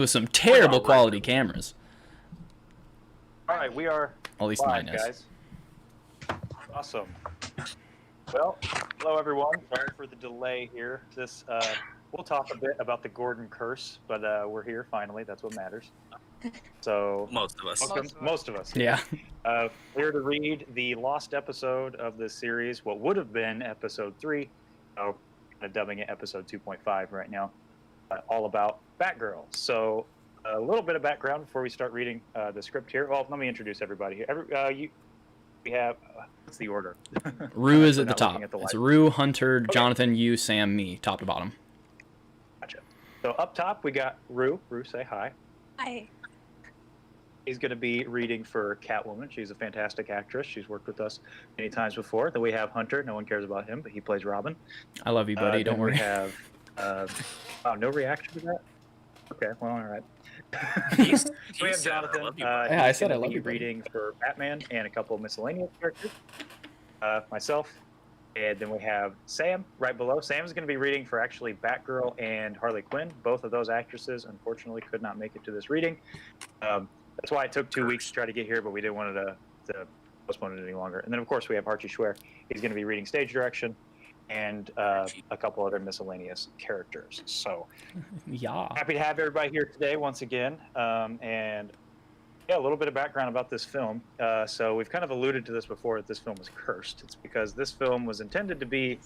with some terrible quality cameras. All right, we are At least live, mine is. guys. Awesome. Well, hello everyone. Sorry for the delay here. We'll talk a bit about the Gordon curse, but we're here finally. That's what matters. So Most of us. most of us. Yeah. Here to read the lost episode of this series, what would have been episode 3. Kind of dubbing it episode 2.5 right now. All about Batgirl. So a little bit of background before we start reading the script here. Well, let me introduce everybody here. We have what's the order? Rue is at the Not top. looking at the It's light. Rue, Hunter, Okay. Jonathan, you, Sam, me, top to bottom. Gotcha. So up top we got Rue. Rue, say hi. Hi. He's going to be reading for Catwoman. She's a fantastic actress. She's worked with us many times before. Then we have Hunter. No one cares about him, but he plays Robin. I love you, buddy. Don't Then worry. We have no reaction to that. Okay, well, all right. He We have said, "I Jonathan. love you, Yeah, I he's said gonna I love be you, buddy. reading for Batman and a couple of miscellaneous characters. Myself, and then we have Sam right below. Sam's going to be reading for actually Batgirl and Harley Quinn. Both of those actresses, unfortunately, could not make it to this reading. That's why it took 2 weeks to try to get here, but we didn't want to postpone it any longer. And then, of course, we have Archie Schwer. He's going to be reading stage direction and a couple other miscellaneous characters. So Yeah. happy to have everybody here today once again. And yeah, a little bit of background about this film. So we've kind of alluded to this before, that this film was cursed. It's because this film was intended to be,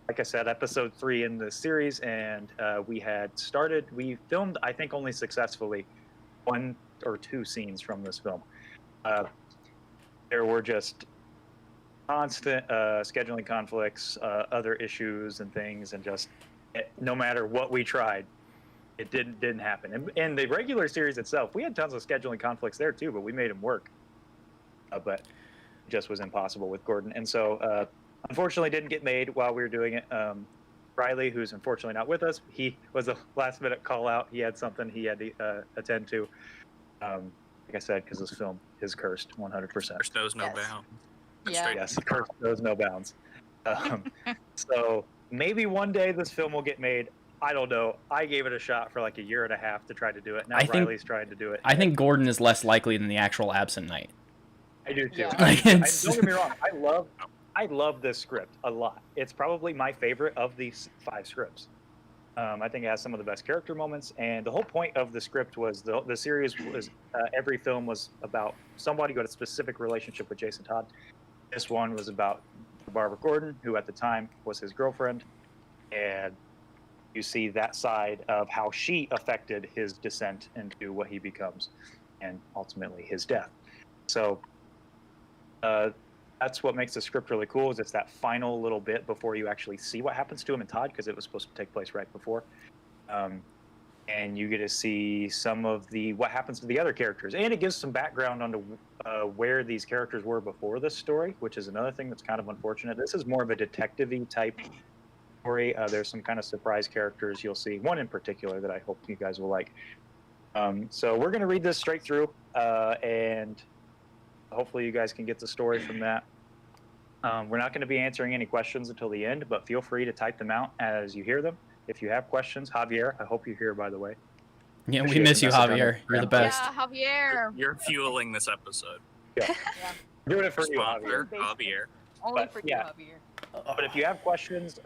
like I said, episode 3 in the series, and we filmed, I think, only successfully 1 or 2 scenes from this film. There were just constant scheduling conflicts, other issues and things, and just no matter what we tried, it didn't happen. And in the regular series itself, we had tons of scheduling conflicts there too, but we made them work. But it just was impossible with Gordon, and so unfortunately didn't get made while we were doing it. Riley, who's unfortunately not with us, he was a last minute call out. He had something he had to attend to. Like I said, because this film is cursed 100%. Curse knows no Yes. bounds. Yeah. Straight- Yes, curse knows no bounds. So maybe one day this film will get made. I don't know. I gave it a shot for like a year and a half to try to do it. Now I think- Riley's trying to do it. I think Gordon is less likely than the actual absent knight. I do too. Yeah. Don't get me wrong. I love this script a lot. It's probably my favorite of these 5 scripts. I think it has some of the best character moments, and the whole point of the script was the series was every film was about somebody who had a specific relationship with Jason Todd. This one was about Barbara Gordon, who at the time was his girlfriend, and you see that side of how she affected his descent into what he becomes, and ultimately his death. So that's what makes the script really cool, is it's that final little bit before you actually see what happens to him and Todd, because it was supposed to take place right before. And you get to see some of what happens to the other characters, and it gives some background onto where these characters were before this story, which is another thing that's kind of unfortunate. This is more of a detective-y type story. There's some kind of surprise characters you'll see, one in particular that I hope you guys will like. So we're going to read this straight through, and hopefully you guys can get the story from that. We're not going to be answering any questions until the end, but feel free to type them out as you hear them. If you have questions, Javier, I hope you're here, by the way. Yeah, we Appreciate miss the you, message on Javier. You're the best. Yeah, Javier. You're fueling this episode. Doing it for you, Sponsor, Javier. Javier. Only But, for yeah. you, Javier. But if you have questions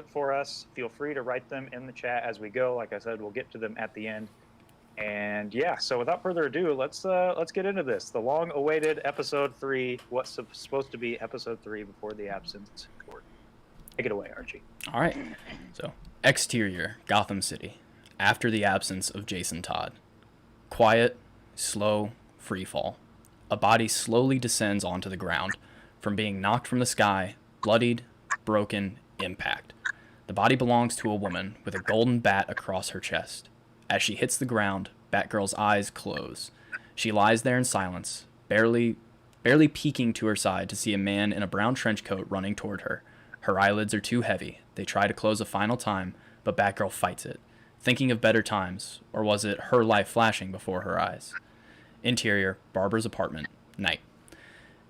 for us, feel free to write them in the chat as we go. Like I said, we'll get to them at the end. And yeah, so without further ado, let's get into this. The long-awaited episode 3, what's supposed to be episode 3 before the absence. Take it away, Archie. All right. So, exterior, Gotham City. After the absence of Jason Todd. Quiet, slow, free fall. A body slowly descends onto the ground. From being knocked from the sky, bloodied, broken, impact. The body belongs to a woman with a golden bat across her chest. As she hits the ground, Batgirl's eyes close. She lies there in silence, barely peeking to her side to see a man in a brown trench coat running toward her. Her eyelids are too heavy. They try to close a final time, but Batgirl fights it, thinking of better times, or was it her life flashing before her eyes? Interior, Barbara's apartment, night.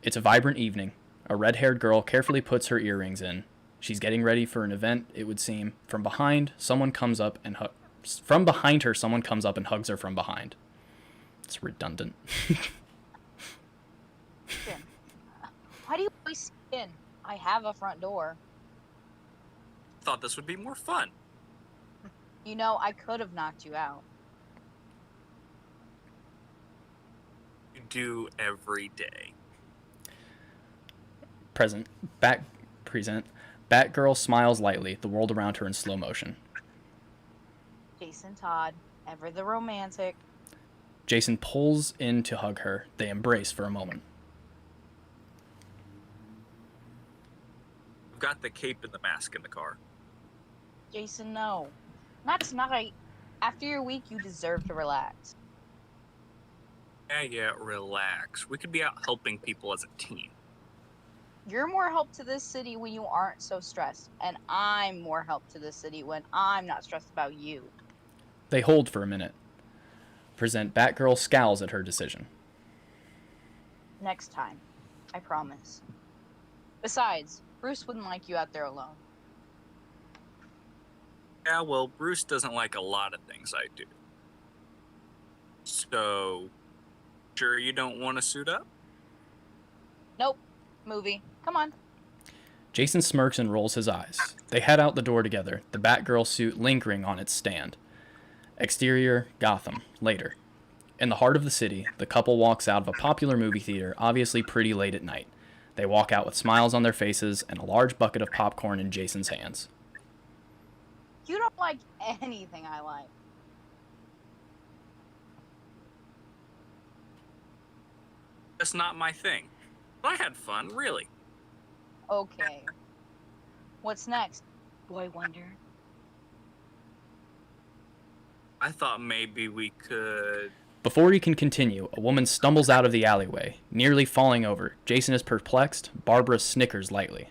It's a vibrant evening. A red-haired girl carefully puts her earrings in. She's getting ready for an event, it would seem. From behind, someone comes up and From behind her, someone comes up and hugs her from behind. It's redundant. Why do you always sneak in? I have a front door. Thought this would be more fun. You know, I could have knocked you out. You do every day. Present. Batgirl smiles lightly, the world around her in slow motion. Jason Todd, ever the romantic. Jason pulls in to hug her. They embrace for a moment. I've got the cape and the mask in the car. Jason, no. Not tonight. After your week, you deserve to relax. Yeah, relax. We could be out helping people as a team. You're more help to this city when you aren't so stressed. And I'm more help to this city when I'm not stressed about you. They hold for a minute. Batgirl scowls at her decision. Next time. I promise. Besides, Bruce wouldn't like you out there alone. Yeah, well, Bruce doesn't like a lot of things I do. So, sure you don't want to suit up? Nope. Movie. Come on. Jason smirks and rolls his eyes. They head out the door together, the Batgirl suit lingering on its stand. Exterior Gotham, later. In the heart of the city, the couple walks out of a popular movie theater, obviously pretty late at night. They walk out with smiles on their faces and a large bucket of popcorn in Jason's hands. You don't like anything I like. That's not my thing. But I had fun, really. Okay. What's next, Boy Wonder? I thought maybe we could... Before he can continue, a woman stumbles out of the alleyway, nearly falling over. Jason is perplexed. Barbara snickers lightly.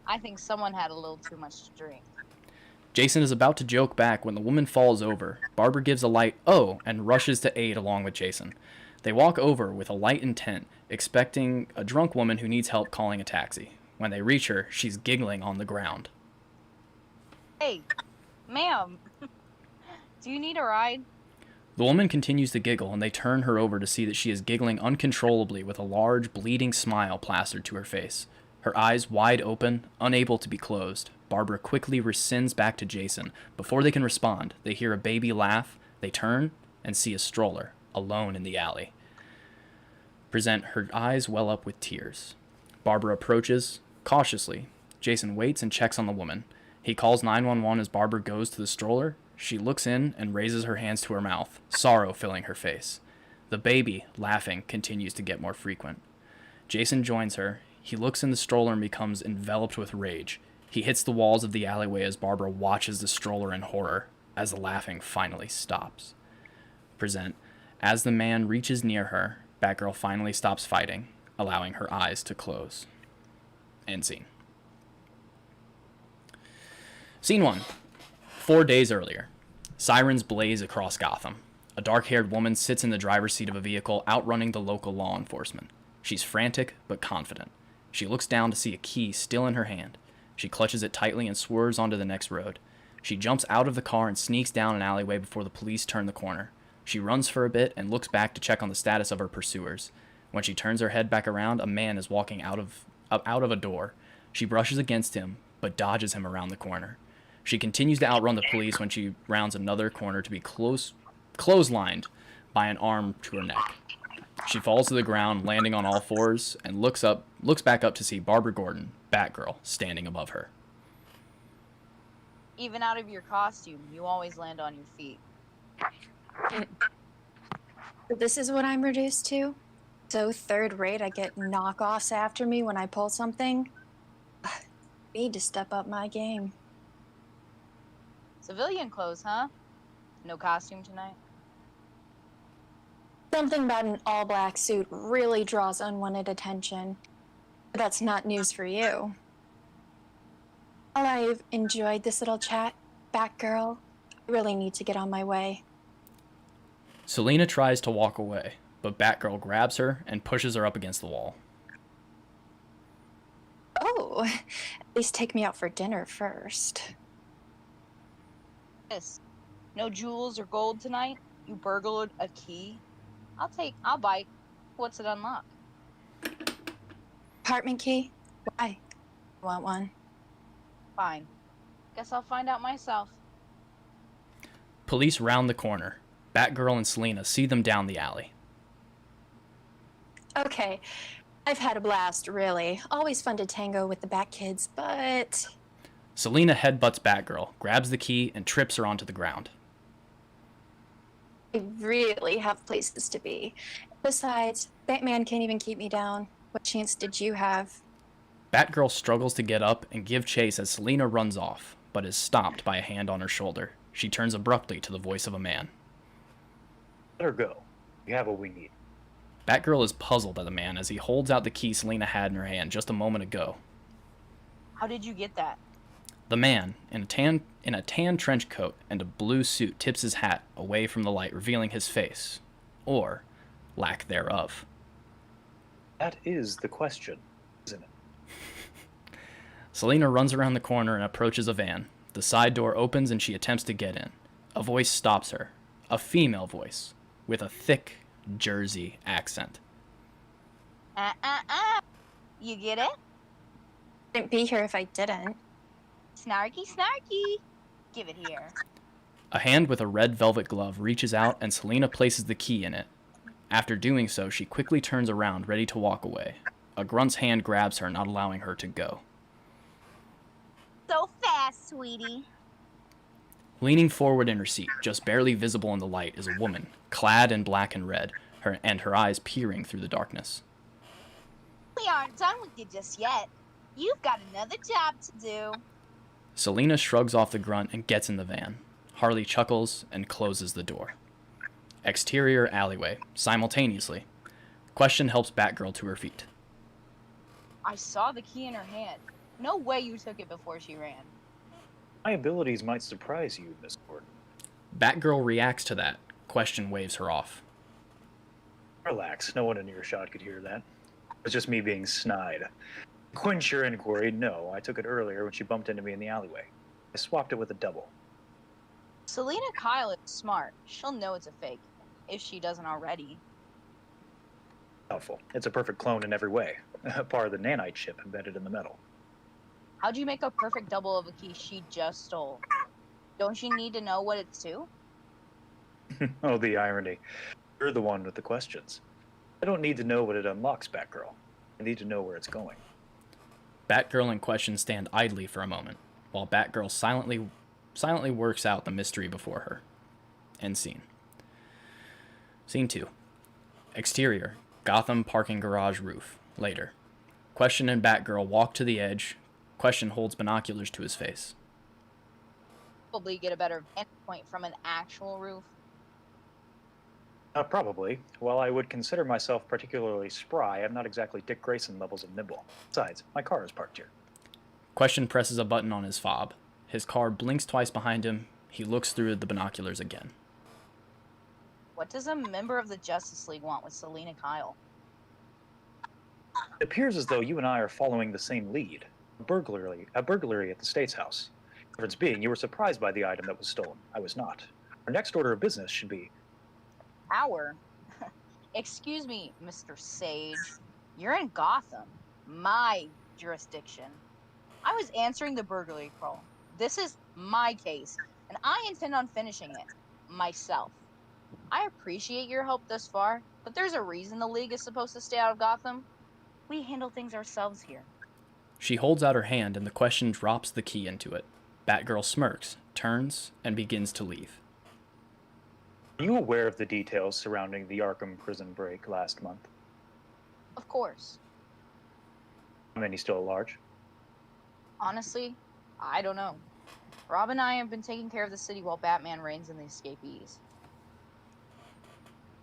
I think someone had a little too much to drink. Jason is about to joke back when the woman falls over. Barbara gives a light "oh" and rushes to aid along with Jason. They walk over with a light intent, expecting a drunk woman who needs help calling a taxi. When they reach her, she's giggling on the ground. Hey, ma'am. Do you need a ride? The woman continues to giggle, and they turn her over to see that she is giggling uncontrollably with a large, bleeding smile plastered to her face. Her eyes wide open, unable to be closed. Barbara quickly rescinds back to Jason. Before they can respond, they hear a baby laugh. They turn and see a stroller, alone in the alley. Her eyes well up with tears. Barbara approaches, cautiously. Jason waits and checks on the woman. He calls 911 as Barbara goes to the stroller. She looks in and raises her hands to her mouth, sorrow filling her face. The baby, laughing, continues to get more frequent. Jason joins her. He looks in the stroller and becomes enveloped with rage. He hits the walls of the alleyway as Barbara watches the stroller in horror, as the laughing finally stops. As the man reaches near her, Batgirl finally stops fighting, allowing her eyes to close. End scene. Scene 1. 4 days earlier. Sirens blaze across Gotham. A dark-haired woman sits in the driver's seat of a vehicle outrunning the local law enforcement. She's frantic but confident. She looks down to see a key still in her hand. She clutches it tightly and swerves onto the next road. She jumps out of the car and sneaks down an alleyway before the police turn the corner. She runs for a bit and looks back to check on the status of her pursuers. When she turns her head back around, a man is walking out of a door. She brushes against him, but dodges him around the corner. She continues to outrun the police when she rounds another corner to be clotheslined by an arm to her neck. She falls to the ground, landing on all fours, and looks back up to see Barbara Gordon, Batgirl, standing above her. Even out of your costume, you always land on your feet. This is what I'm reduced to? So third rate, I get knockoffs after me when I pull something? Need to step up my game. Civilian clothes, huh? No costume tonight? Something about an all-black suit really draws unwanted attention. But that's not news for you. While I've enjoyed this little chat, Batgirl, I really need to get on my way. Selena tries to walk away, but Batgirl grabs her and pushes her up against the wall. Oh, at least take me out for dinner first. This. No jewels or gold tonight? You burgled a key? I'll bite. What's it unlock? Apartment key? Why? Want one? Fine. Guess I'll find out myself. Police round the corner. Batgirl and Selina see them down the alley. Okay, I've had a blast, really. Always fun to tango with the Bat Kids, but... Selina headbutts Batgirl, grabs the key, and trips her onto the ground. I really have places to be. Besides, Batman can't even keep me down. What chance did you have? Batgirl struggles to get up and give chase as Selina runs off, but is stopped by a hand on her shoulder. She turns abruptly to the voice of a man. Let her go. We have what we need. Batgirl is puzzled at the man as he holds out the key Selina had in her hand just a moment ago. How did you get that? The man, in a tan trench coat and a blue suit, tips his hat away from the light, revealing his face, or lack thereof. That is the question, isn't it? Selina runs around the corner and approaches a van. The side door opens and she attempts to get in. A voice stops her. A female voice, with a thick Jersey accent. You get it? Wouldn't be here if I didn't. Snarky, snarky. Give it here. A hand with a red velvet glove reaches out and Selina places the key in it. After doing so, she quickly turns around, ready to walk away. A grunt's hand grabs her, not allowing her to go. So fast, sweetie. Leaning forward in her seat, just barely visible in the light, is a woman, clad in black and red, her eyes peering through the darkness. We aren't done with you just yet. You've got another job to do. Selina shrugs off the grunt and gets in the van. Harley chuckles and closes the door. Exterior alleyway, simultaneously. Question helps Batgirl to her feet. I saw the key in her hand. No way you took it before she ran. My abilities might surprise you, Miss Gordon. Batgirl reacts to that. Question waves her off. Relax, no one in earshot could hear that. It was just me being snide. Quench your inquiry, no, I took it earlier when she bumped into me in the alleyway. I swapped it with a double. Selina Kyle is smart. She'll know it's a fake, if she doesn't already. Doubtful. It's a perfect clone in every way. Part of the nanite chip embedded in the metal. How'd you make a perfect double of a key she just stole? Don't you need to know what it's to? Oh, the irony. You're the one with the questions. I don't need to know what it unlocks, Batgirl. I need to know where it's going. Batgirl and Question stand idly for a moment, while Batgirl silently works out the mystery before her. End scene. Scene 2. Exterior, Gotham parking garage roof. Later. Question and Batgirl walk to the edge. Question holds binoculars to his face. Probably get a better vantage point from an actual roof. Probably. While I would consider myself particularly spry, I'm not exactly Dick Grayson levels of nimble. Besides, my car is parked here. Question presses a button on his fob. His car blinks twice behind him. He looks through the binoculars again. What does a member of the Justice League want with Selina Kyle? It appears as though you and I are following the same lead. A burglary at the State's house. The difference being, you were surprised by the item that was stolen. I was not. Our next order of business should be... Our? Excuse me, Mr. Sage. You're in Gotham. My jurisdiction. I was answering the burglary call. This is my case, and I intend on finishing it. Myself. I appreciate your help thus far, but there's a reason the League is supposed to stay out of Gotham. We handle things ourselves here. She holds out her hand and the Question drops the key into it. Batgirl smirks, turns, and begins to leave. Are you aware of the details surrounding the Arkham prison break last month? Of course. How many still at large? Honestly, I don't know. Rob and I have been taking care of the city while Batman reigns in the escapees.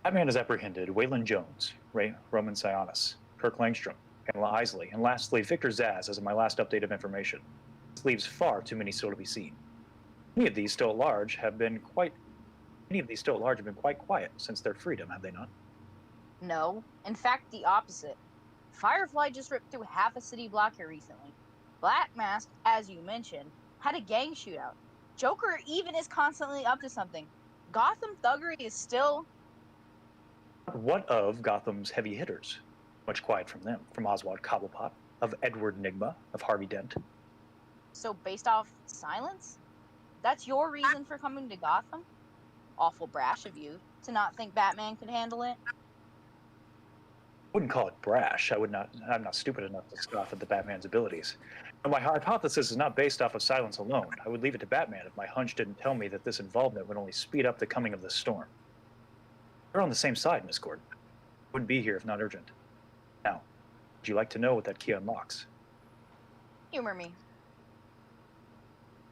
Batman has apprehended Waylon Jones, Roman Sionis, Kirk Langstrom, Pamela Isley, and lastly, Victor Zsasz as of my last update of information. This leaves far too many still to be seen. Many of these still at large have been quite quiet since their freedom, have they not? No, in fact, the opposite. Firefly just ripped through half a city block here recently. Black Mask, as you mentioned, had a gang shootout. Joker even is constantly up to something. Gotham thuggery is still... What of Gotham's heavy hitters? Much quiet from them. From Oswald Cobblepot, of Edward Nygma, of Harvey Dent. So based off silence? That's your reason for coming to Gotham? Awful brash of you to not think Batman could handle it. I wouldn't call it brash. I'm not stupid enough to scoff at the Batman's abilities. But my hypothesis is not based off of silence alone. I would leave it to Batman if my hunch didn't tell me that this involvement would only speed up the coming of the storm. We're on the same side, Miss Gordon. Wouldn't be here if not urgent. Now, would you like to know what that key unlocks? Humor me.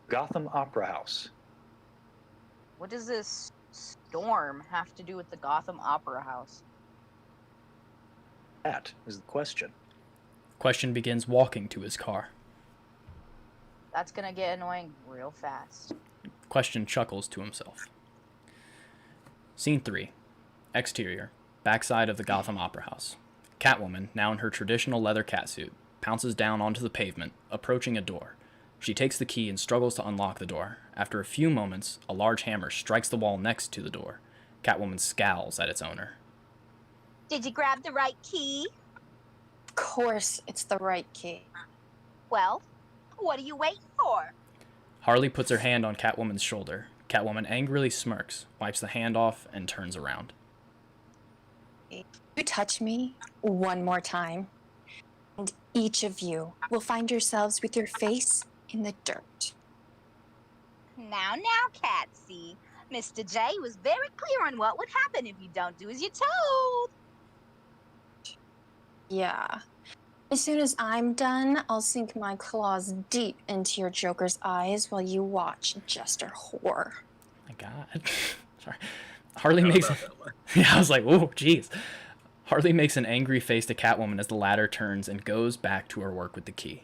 Gotham Opera House. What does this storm have to do with the Gotham Opera House? That is the question. Question begins walking to his car. That's gonna get annoying real fast. Question chuckles to himself. Scene 3. Exterior. Backside of the Gotham Opera House. Catwoman, now in her traditional leather catsuit, pounces down onto the pavement, approaching a door. She takes the key and struggles to unlock the door. After a few moments, a large hammer strikes the wall next to the door. Catwoman scowls at its owner. Did you grab the right key? Of course, it's the right key. Well, what are you waiting for? Harley puts her hand on Catwoman's shoulder. Catwoman angrily smirks, wipes the hand off, and turns around. You touch me one more time, and each of you will find yourselves with your face in the dirt. Now, Catsy. Mr. J was very clear on what would happen if you don't do as you're told. Yeah. As soon as I'm done, I'll sink my claws deep into your Joker's eyes while you watch Jester whore. My God. Sorry. Harley makes... Yeah, I was like, oh, jeez. Harley makes an angry face to Catwoman as the latter turns and goes back to her work with the key.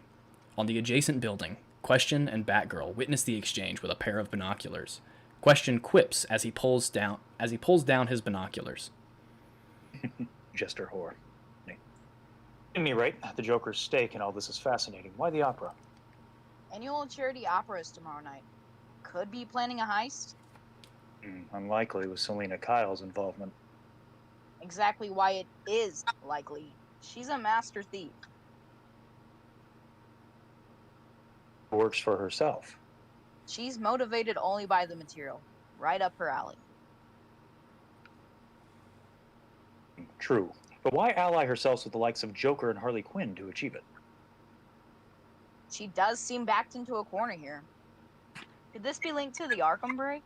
On the adjacent building, Question and Batgirl witness the exchange with a pair of binoculars. Question quips as he pulls down his binoculars. Jester whore. At any rate, the Joker's stake in all this is fascinating. Why the opera? Annual charity opera is tomorrow night. Could be planning a heist. Unlikely with Selena Kyle's involvement. Exactly why it is likely. She's a master thief. Works for herself. She's motivated only by the material. Right up her alley. True. But why ally herself with the likes of Joker and Harley Quinn to achieve it? She does seem backed into a corner here. Could this be linked to the Arkham break?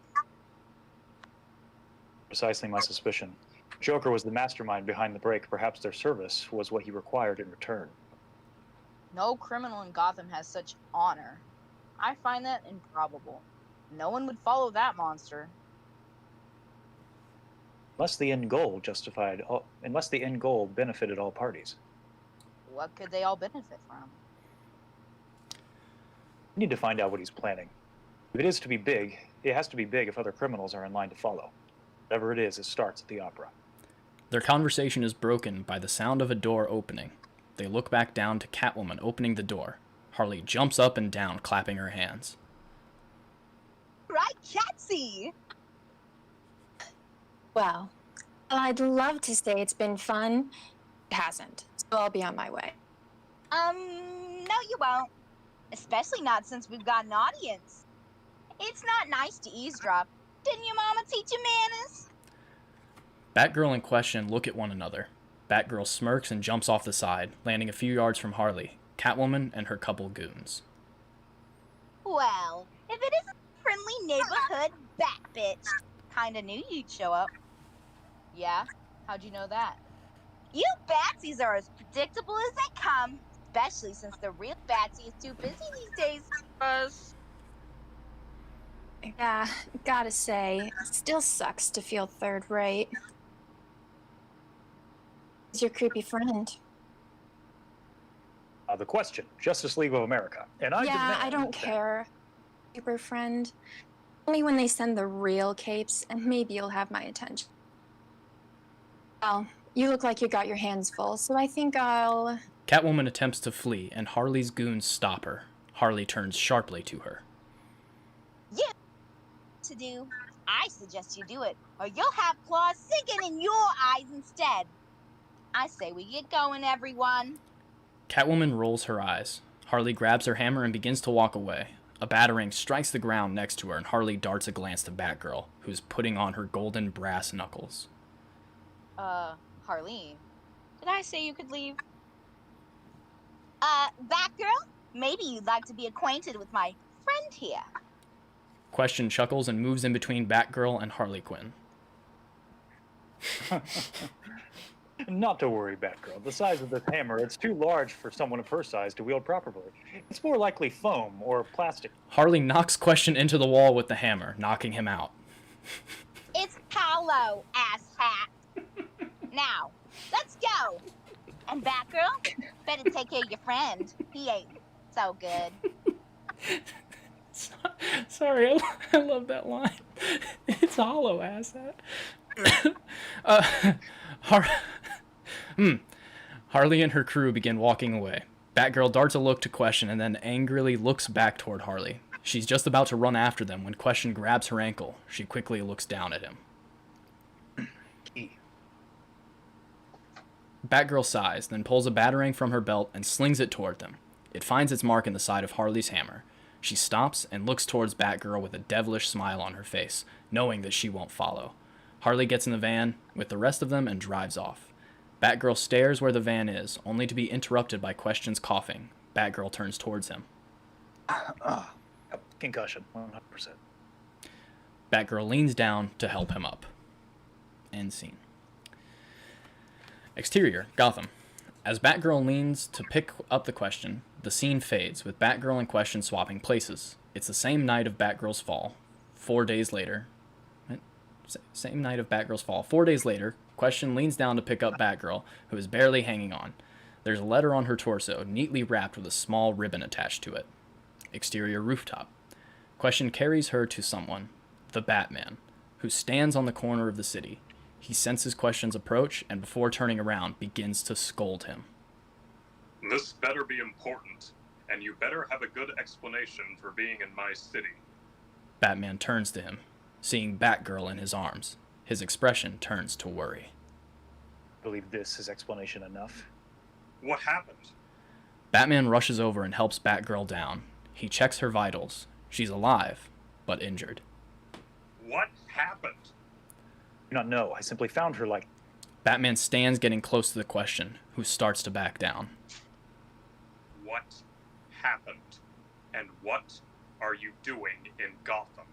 Precisely my suspicion. Joker was the mastermind behind the break. Perhaps their service was what he required in return. No criminal in Gotham has such honor. I find that improbable. No one would follow that monster. Unless the end goal benefited all parties. What could they all benefit from? We need to find out what he's planning. If it is to be big, it has to be big if other criminals are in line to follow. Whatever it is, it starts at the opera. Their conversation is broken by the sound of a door opening. They look back down to Catwoman opening the door. Harley jumps up and down, clapping her hands. Right, Catsy! Well, I'd love to say it's been fun. It hasn't, so I'll be on my way. No you won't. Especially not since we've got an audience. It's not nice to eavesdrop. Didn't your mama teach you manners? Batgirl and Question look at one another. Batgirl smirks and jumps off the side, landing a few yards from Harley, Catwoman, and her couple goons. Well, if it isn't a friendly neighborhood bat bitch, kinda knew you'd show up. Yeah? How'd you know that? You Batsies are as predictable as they come, especially since the real Batsy is too busy these days. Yeah, gotta say, it still sucks to feel third rate. Who's your creepy friend? The Question, Justice League of America. And I demand I don't that- care. Super friend. Only when they send the real capes, and maybe you'll have my attention. Well, you look like you got your hands full, so I think I'll... Catwoman attempts to flee, and Harley's goons stop her. Harley turns sharply to her. to do, I suggest you do it, or you'll have claws sinking in your eyes instead. I say we get going, everyone. Catwoman rolls her eyes. Harley grabs her hammer and begins to walk away. A batarang strikes the ground next to her, and Harley darts a glance to Batgirl, who's putting on her golden brass knuckles. Harleen, did I say you could leave? Batgirl, maybe you'd like to be acquainted with my friend here. Question chuckles and moves in between Batgirl and Harley Quinn. Not to worry, Batgirl. The size of this hammer, it's too large for someone of her size to wield properly. It's more likely foam or plastic. Harley knocks Question into the wall with the hammer, knocking him out. It's hollow, asshat. Now, let's go. And Batgirl, better take care of your friend. He ain't so good. Sorry, I love that line. It's hollow, asshat. Harley and her crew begin walking away. Batgirl darts a look to Question and then angrily looks back toward Harley. She's just about to run after them when Question grabs her ankle. She quickly looks down at him. Batgirl sighs, then pulls a batarang from her belt and slings it toward them. It finds its mark in the side of Harley's hammer. She stops and looks towards Batgirl with a devilish smile on her face, knowing that she won't follow. Harley gets in the van with the rest of them and drives off. Batgirl stares where the van is, only to be interrupted by Question's coughing. Batgirl turns towards him. Concussion, 100%. Batgirl leans down to help him up. End scene. Exterior Gotham. As Batgirl leans to pick up the Question, the scene fades, with Batgirl and Question swapping places. It's the same night of Batgirl's fall. 4 days later. Same night of Batgirl's fall. 4 days later, Question leans down to pick up Batgirl, who is barely hanging on. There's a letter on her torso, neatly wrapped with a small ribbon attached to it. Exterior rooftop. Question carries her to someone, the Batman, who stands on the corner of the city. He senses Question's approach, and before turning around, begins to scold him. This better be important, and you better have a good explanation for being in my city. Batman turns to him, seeing Batgirl in his arms. His expression turns to worry. I believe this is explanation enough. What happened? Batman rushes over and helps Batgirl down. He checks her vitals. She's alive, but injured. What happened? I do not know. I simply found her like... Batman stands getting close to the Question, who starts to back down. What happened? And what are you doing in Gotham?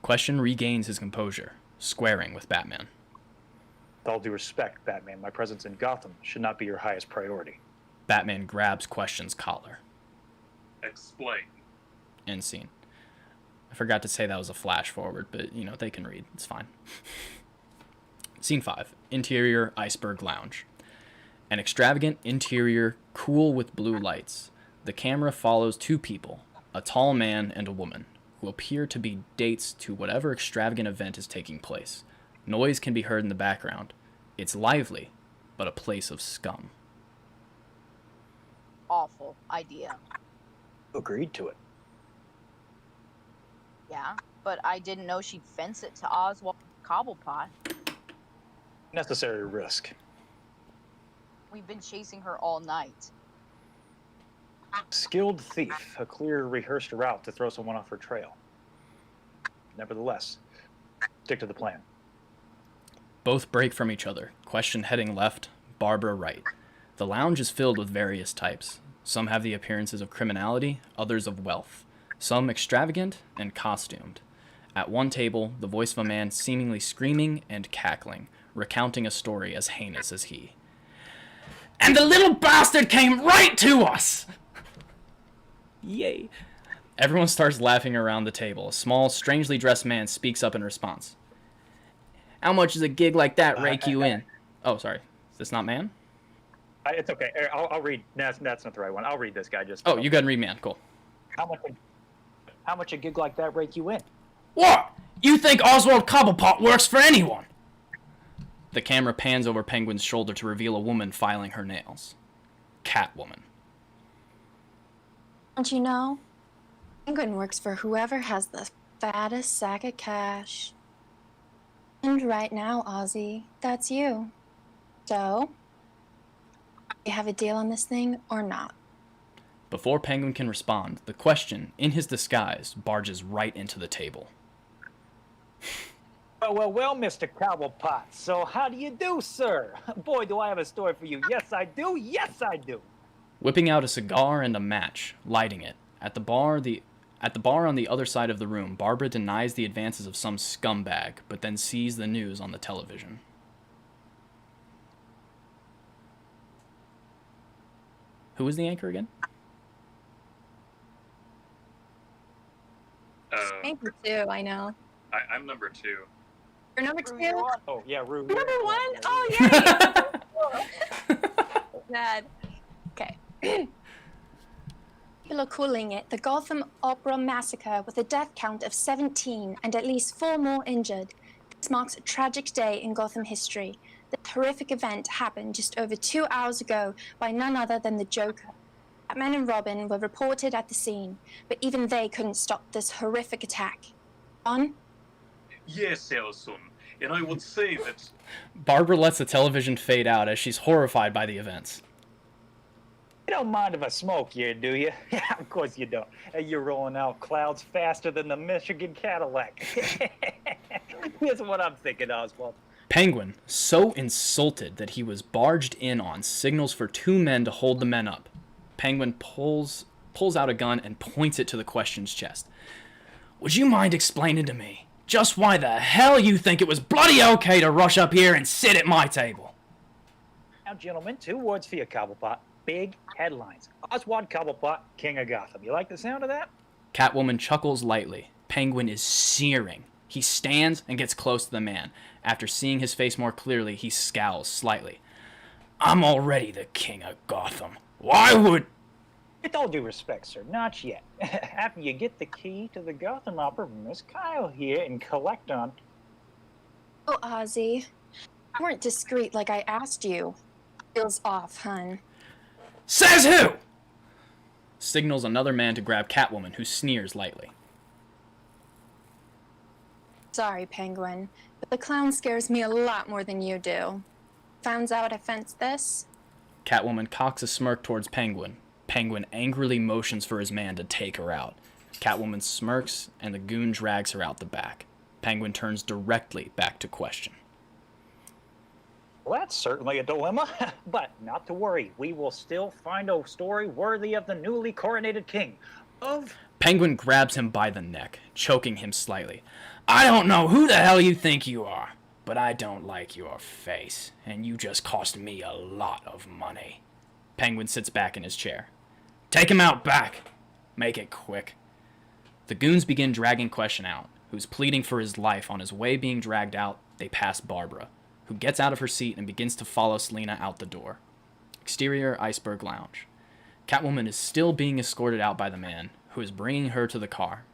Question regains his composure, squaring with Batman. With all due respect, Batman, my presence in Gotham should not be your highest priority. Batman grabs Question's collar. Explain. End scene. I forgot to say that was a flash forward, but, they can read. It's fine. Scene 5. Interior Iceberg Lounge. An extravagant interior, cool with blue lights. The camera follows two people, a tall man and a woman, who appear to be dates to whatever extravagant event is taking place. Noise can be heard in the background. It's lively, but a place of scum. Awful idea. Agreed to it. Yeah, but I didn't know she'd fence it to Oswald Cobblepot. Necessary risk. We've been chasing her all night. Skilled thief, a clear, rehearsed route to throw someone off her trail. Nevertheless, stick to the plan. Both break from each other, Question heading left, Barbara right. The lounge is filled with various types. Some have the appearances of criminality, others of wealth. Some extravagant and costumed. At one table, the voice of a man seemingly screaming and cackling, recounting a story as heinous as he. And the little bastard came right to us! Yay. Everyone starts laughing around the table. A small, strangely dressed man speaks up in response. How much does a gig like that rake you in? Oh, sorry. Is this not man? It's okay. I'll read. That's not the right one. I'll read this guy just. Oh, you got to read man. Cool. How much a gig like that rake you in? What? You think Oswald Cobblepot works for anyone? The camera pans over Penguin's shoulder to reveal a woman filing her nails. Catwoman. Don't you know? Penguin works for whoever has the Fattest sack of cash. And right now, Ozzy, that's you. So, you have a deal on this thing or not? Before Penguin can respond, the question, in his disguise, barges right into the table. Well, Mr. Cobblepot. So how do you do, sir? Boy, do I have a story for you. Yes, I do. Yes, I do. Whipping out a cigar and a match, lighting it. At the bar on the other side of the room, Barbara denies the advances of some scumbag, but then sees the news on the television. Who was the anchor again? Number 2, I know. I'm number 2. You're number 2? Oh yeah, Rue. You're number 1? Oh, yay! Bad. Okay. You're cooling it. The Gotham Opera Massacre with a death count of 17 and at least 4 more injured. This marks a tragic day in Gotham history. The horrific event happened just over 2 hours ago by none other than the Joker. Batman and Robin were reported at the scene, but even they couldn't stop this horrific attack. On? Yes, Elson, and I would say that... Barbara lets the television fade out as she's horrified by the events. You don't mind if I smoke here, do you? Yeah, of course you don't. You're rolling out clouds faster than the Michigan Cadillac. Here's what I'm thinking, Oswald. Penguin, so insulted that he was barged in on, signals for 2 men to hold the men up. Penguin pulls out a gun and points it to the question's chest. Would you mind explaining to me just why the hell you think it was bloody okay to rush up here and sit at my table? Now, gentlemen, 2 words for you, Cobblepot. Big headlines. Oswald Cobblepot, King of Gotham. You like the sound of that? Catwoman chuckles lightly. Penguin is searing. He stands and gets close to the man. After seeing his face more clearly, he scowls slightly. I'm already the King of Gotham. Why would... With all due respect, sir, not yet. After you get the key to the Gotham Opera from Miss Kyle here and collect on... Oh, Ozzy. You weren't discreet like I asked you. Feels off, hun. Says who? Signals another man to grab Catwoman, who sneers lightly. Sorry, Penguin, but the clown scares me a lot more than you do. Found out I fenced this? Catwoman cocks a smirk towards Penguin. Penguin angrily motions for his man to take her out. Catwoman smirks, and the goon drags her out the back. Penguin turns directly back to question. Well, that's certainly a dilemma, but not to worry. We will still find a story worthy of the newly coronated king of... Penguin grabs him by the neck, choking him slightly. I don't know who the hell you think you are, but I don't like your face, and you just cost me a lot of money. Penguin sits back in his chair. Take him out back. Make it quick. The goons begin dragging Question out, who's pleading for his life. On his way being dragged out, they pass Barbara, who gets out of her seat and begins to follow Selena out the door. Exterior Iceberg Lounge. Catwoman is still being escorted out by the man, who is bringing her to the car.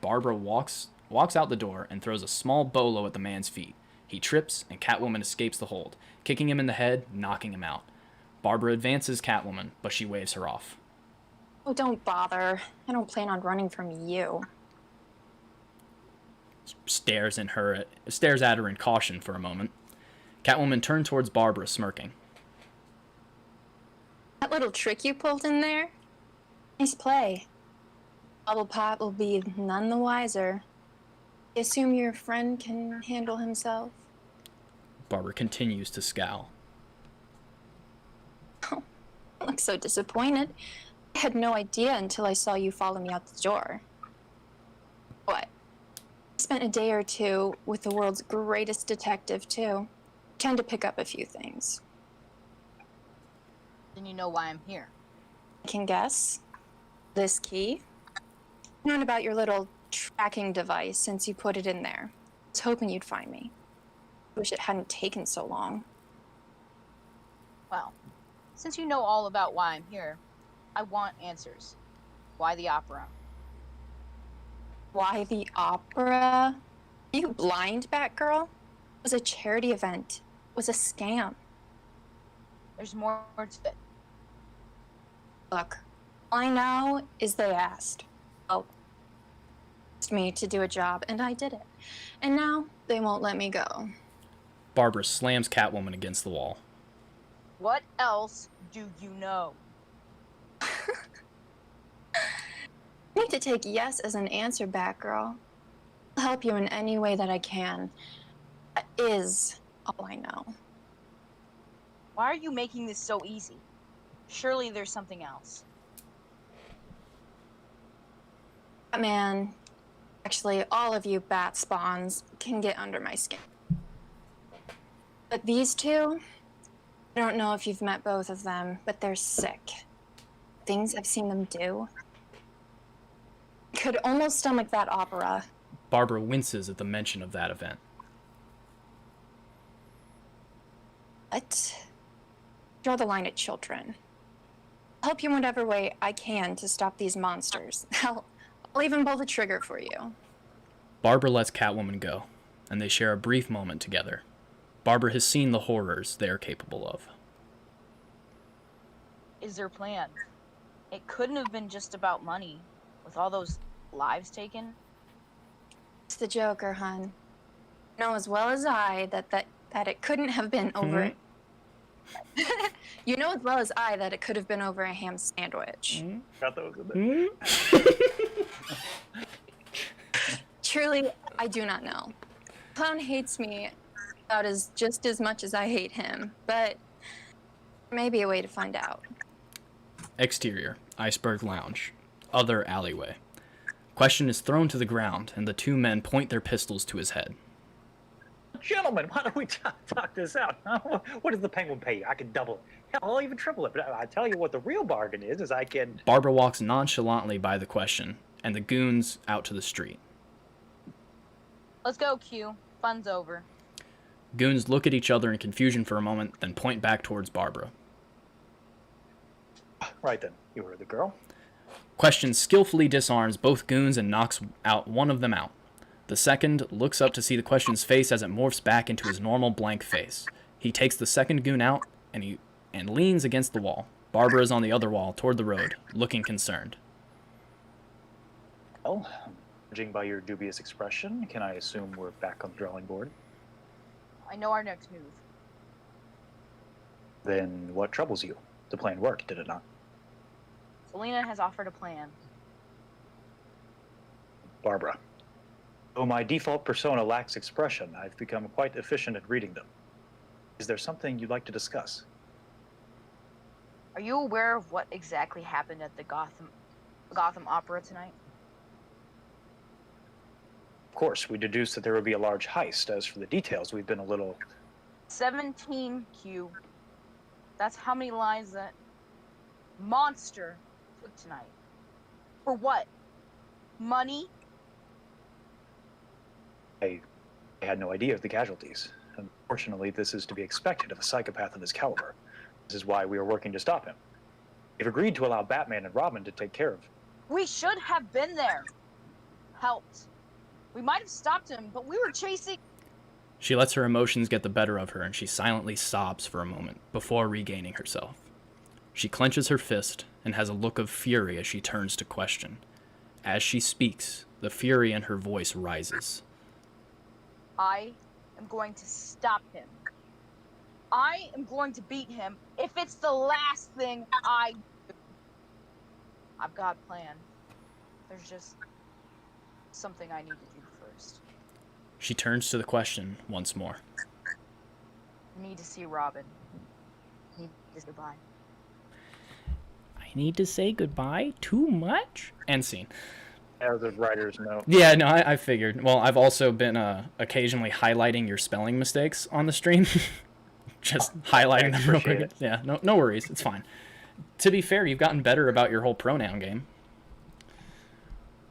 Barbara walks out the door and throws a small bolo at the man's feet. He trips, and Catwoman escapes the hold, kicking him in the head, knocking him out. Barbara advances Catwoman, but she waves her off. Oh, don't bother. I don't plan on running from you. Stares at her in caution for a moment. Catwoman turned towards Barbara, smirking. That little trick you pulled in there? Nice play. Cobblepot will be none the wiser. I assume your friend can handle himself? Barbara continues to scowl. Oh, I look so disappointed. I had no idea until I saw you follow me out the door. What? I spent a day or 2 with the world's greatest detective, too. Trying to pick up a few things. Then you know why I'm here. I can guess. This key? Known about your little tracking device since you put it in there. I was hoping you'd find me. Wish it hadn't taken so long. Well, since you know all about why I'm here, I want answers. Why the opera? Why the opera? Are you blind, Batgirl? It was a charity event. It was a scam. There's more to it. Look, all I know is they asked. Oh, asked me to do a job, and I did it. And now they won't let me go. Barbara slams Catwoman against the wall. What else do you know? I need to take yes as an answer, Batgirl. I'll help you in any way that I can. That is all I know. Why are you making this so easy? Surely there's something else. Batman, actually, all of you bat spawns can get under my skin. But these two, I don't know if you've met both of them, but they're sick. Things I've seen them do could almost stomach that opera. Barbara winces at the mention of that event. But draw the line at children. I'll help you in whatever way I can to stop these monsters. Hell, I'll even pull the trigger for you. Barbara lets Catwoman go, and they share a brief moment together. Barbara has seen the horrors they are capable of. Is there a plan? It couldn't have been just about money, with all those lives taken. It's the Joker, hun. You know as well as I that it couldn't have been over. You know as well as I that it could have been over a ham sandwich. Got those in there. Truly, I do not know. Clown hates me about just as much as I hate him, but maybe a way to find out. Exterior, Iceberg Lounge. Other alleyway. Question is thrown to the ground, and the two men point their pistols to his head. Gentlemen, why don't we talk this out? Huh? What does the Penguin pay you? I can double it. Hell, I'll even triple it. But I tell you what the real bargain is I can... Barbara walks nonchalantly by the question, and the goons out to the street. Let's go, Q. Fun's over. Goons look at each other in confusion for a moment, then point back towards Barbara. Right then, you were the girl. Question skillfully disarms both goons and knocks out one of them out. The second looks up to see the Question's face as it morphs back into his normal blank face. He takes the second goon out and leans against the wall. Barbara is on the other wall toward the road, looking concerned. Well, judging by your dubious expression, can I assume we're back on the drawing board? I know our next move. Then what troubles you? The plan worked, did it not? Selena has offered a plan. Barbara. Though my default persona lacks expression, I've become quite efficient at reading them. Is there something you'd like to discuss? Are you aware of what exactly happened at the Gotham Opera tonight? Of course, we deduced that there would be a large heist. As for the details, we've been a little... 17 Q. That's how many lives that monster took tonight. For what? Money? I had no idea of the casualties. Unfortunately, this is to be expected of a psychopath of his caliber. This is why we are working to stop him. We've agreed to allow Batman and Robin to take care of... We should have been there. Helped. We might have stopped him, but we were chasing... She lets her emotions get the better of her, and she silently sobs for a moment before regaining herself. She clenches her fist and has a look of fury as she turns to question. As she speaks, the fury in her voice rises. I am going to stop him. I am going to beat him if it's the last thing I do. I've got a plan. There's just something I need to do first. She turns to the question once more. I need to see Robin. I need to say goodbye. I need to say goodbye? Too much? End scene. As a writer's note. Yeah, no, I figured. Well, I've also been occasionally highlighting your spelling mistakes on the stream. Just highlighting them real quick. Yeah, no worries. It's fine. To be fair, you've gotten better about your whole pronoun game.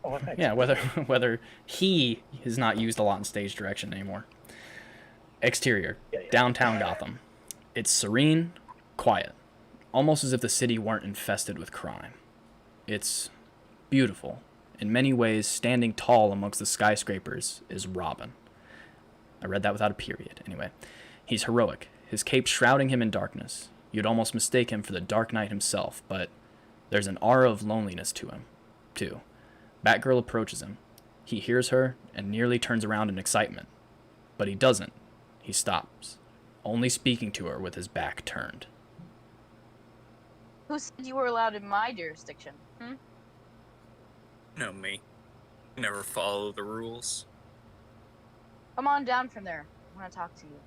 Oh, thanks. Yeah, whether he is not used a lot in stage direction anymore. Exterior, downtown Gotham. It's serene, quiet, almost as if the city weren't infested with crime. It's beautiful. In many ways, standing tall amongst the skyscrapers is Robin. I read that without a period. Anyway, he's heroic, his cape shrouding him in darkness. You'd almost mistake him for the Dark Knight himself, but there's an aura of loneliness to him, too. Batgirl approaches him. He hears her and nearly turns around in excitement. But he doesn't. He stops, only speaking to her with his back turned. Who said you were allowed in my jurisdiction? You know me. Never follow the rules. Come on down from there. I want to talk to you.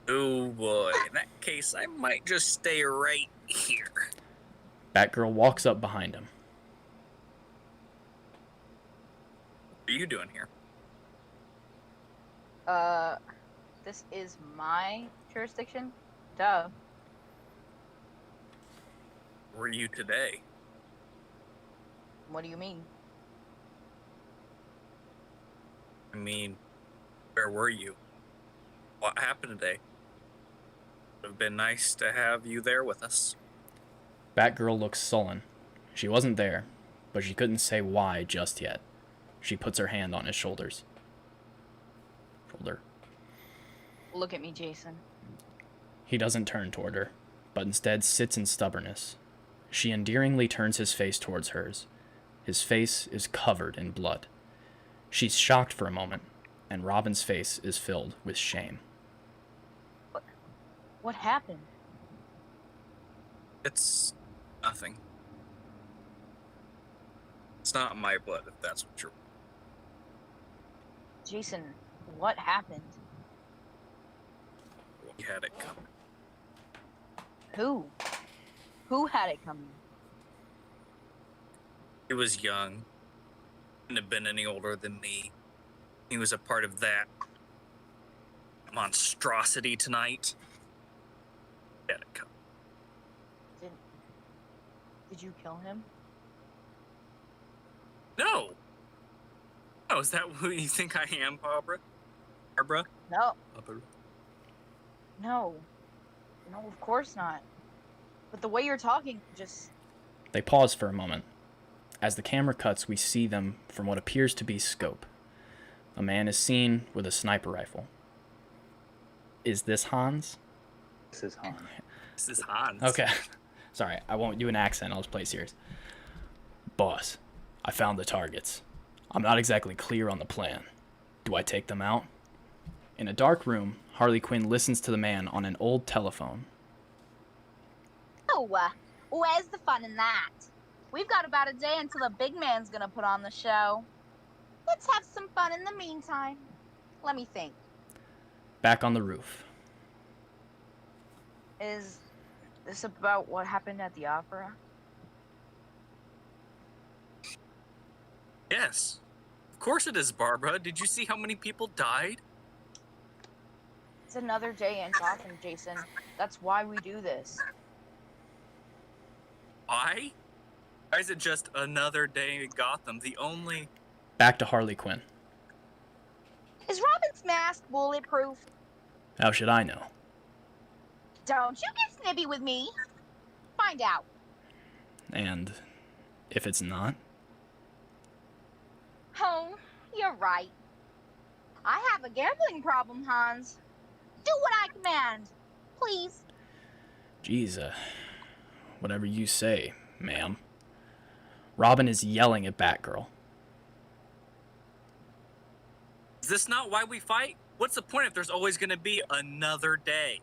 Oh boy, in that case, I might just stay right here. Batgirl walks up behind him. What are you doing here? This is my jurisdiction? Duh. Where are you today? What do you mean? I mean, where were you? What happened today? Would have been nice to have you there with us. Batgirl looks sullen. She wasn't there, but she couldn't say why just yet. She puts her hand on his shoulders. Look at me, Jason. He doesn't turn toward her, but instead sits in stubbornness. She endearingly turns his face towards hers. His face is covered in blood. She's shocked for a moment, and Robin's face is filled with shame. What happened? It's nothing. It's not my blood, if that's what you're... Jason, what happened? You had it coming. Who? Who had it coming? He was young. Couldn't have been any older than me. He was a part of that monstrosity tonight. He had it coming. Did you kill him? No! Oh, is that who you think I am, Barbara? Barbara? No. Barbara. No. No, of course not. But the way you're talking, just... They pause for a moment. As the camera cuts, we see them from what appears to be scope. A man is seen with a sniper rifle. Is this Hans? This is Han. This is Hans. Okay. Sorry, I won't do an accent. I'll just play serious. Boss, I found the targets. I'm not exactly clear on the plan. Do I take them out? In a dark room, Harley Quinn listens to the man on an old telephone. Oh, where's the fun in that? We've got about a day until the big man's gonna put on the show. Let's have some fun in the meantime. Let me think. Back on the roof. Is this about what happened at the opera? Yes. Of course it is, Barbara. Did you see how many people died? It's another day in Gotham, Jason. That's why we do this. Why? Why is it just another day in Gotham? The only... Back to Harley Quinn. Is Robin's mask bulletproof? How should I know? Don't you get snippy with me. Find out. And if it's not? Oh, you're right. I have a gambling problem, Hans. Do what I command, please. Geez, whatever you say, ma'am. Robin is yelling at Batgirl. Is this not why we fight? What's the point if there's always going to be another day?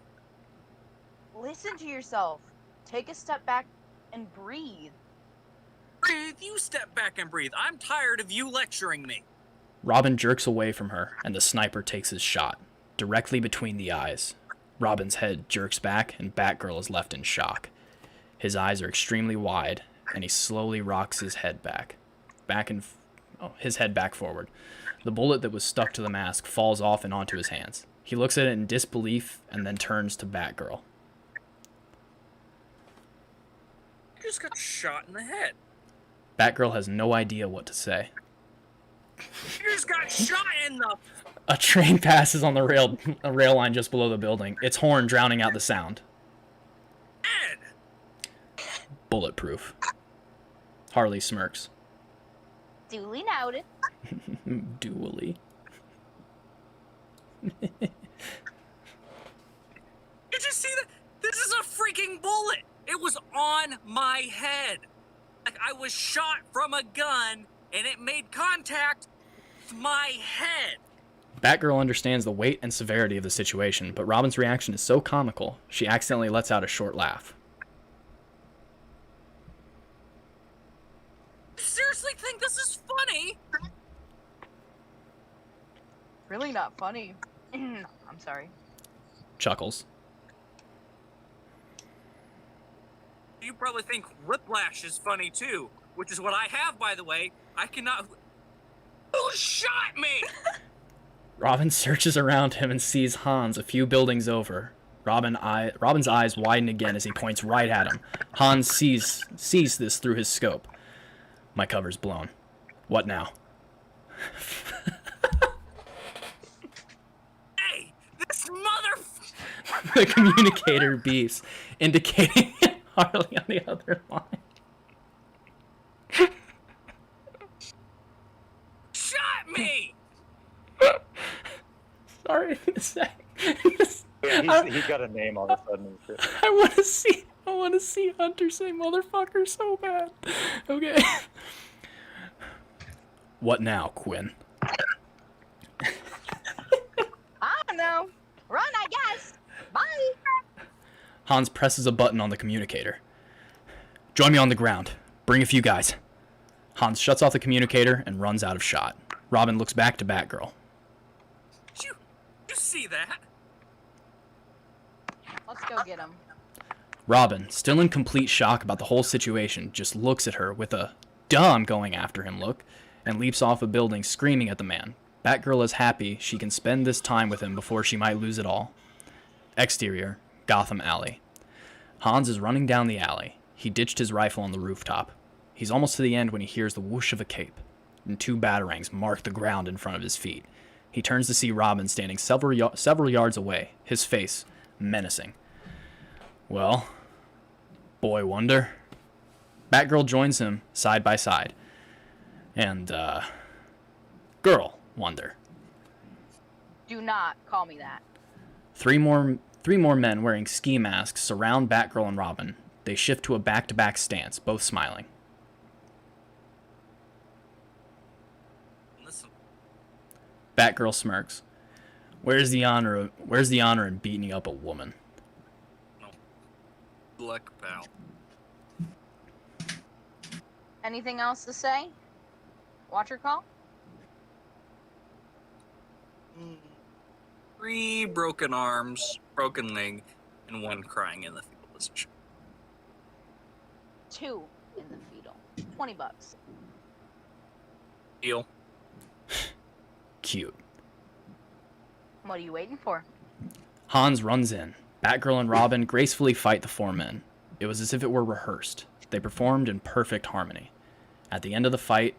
Listen to yourself. Take a step back and breathe. Breathe, you step back and breathe. I'm tired of you lecturing me. Robin jerks away from her, and the sniper takes his shot, directly between the eyes. Robin's head jerks back, and Batgirl is left in shock. His eyes are extremely wide, and he slowly rocks his head back. His head back forward. The bullet that was stuck to the mask falls off and onto his hands. He looks at it in disbelief, and then turns to Batgirl. You just got shot in the head. Batgirl has no idea what to say. You just got shot in the... A train passes on a rail line just below the building, its horn drowning out the sound. head. Bulletproof. Harley smirks. Duly noted. Dually. Did you see that? This is a freaking bullet. It was on my head. Like I was shot from a gun and it made contact with my head. Batgirl understands the weight and severity of the situation, but Robin's reaction is so comical, she accidentally lets out a short laugh. You seriously think this is funny? Really not funny. I'm sorry. Chuckles. You probably think Whiplash is funny too, which is what I have, by the way. I cannot. Who shot me? Robin searches around him and sees Hans a few buildings over. Robin's eyes widen again as he points right at him. Hans sees this through his scope. My cover's blown. What now? Hey, this mother. The communicator beeps, indicating Harley on the other line. Shot me! Sorry for a sec. Yeah, he got a name all of a sudden. I want to see Hunter say motherfucker so bad. Okay. What now, Quinn? I don't know. Run, I guess. Bye. Hans presses a button on the communicator. Join me on the ground. Bring a few guys. Hans shuts off the communicator and runs out of shot. Robin looks back to Batgirl. You see that? Let's go get him. Robin, still in complete shock about the whole situation, just looks at her with a "duh, I'm going after him" look and leaps off a building screaming at the man. Batgirl is happy she can spend this time with him before she might lose it all. Exterior, Gotham Alley. Hans is running down the alley. He ditched his rifle on the rooftop. He's almost to the end when he hears the whoosh of a cape, and 2 batarangs mark the ground in front of his feet. He turns to see Robin standing several yards away, his face menacing. Well, boy wonder. Batgirl joins him side by side. And, girl wonder. Do not call me that. Three more men wearing ski masks surround Batgirl and Robin. They shift to a back-to-back stance, both smiling. Listen, Batgirl smirks. Where's the honor in beating up a woman? good luck, pal. Anything else to say? Watcher call? 3 broken arms, broken leg, and 1 crying in the fetal position. 2 in the fetal. $20. Deal. Cute. What are you waiting for? Hans runs in. Batgirl and Robin gracefully fight the 4 men. It was as if it were rehearsed. They performed in perfect harmony. At the end of the fight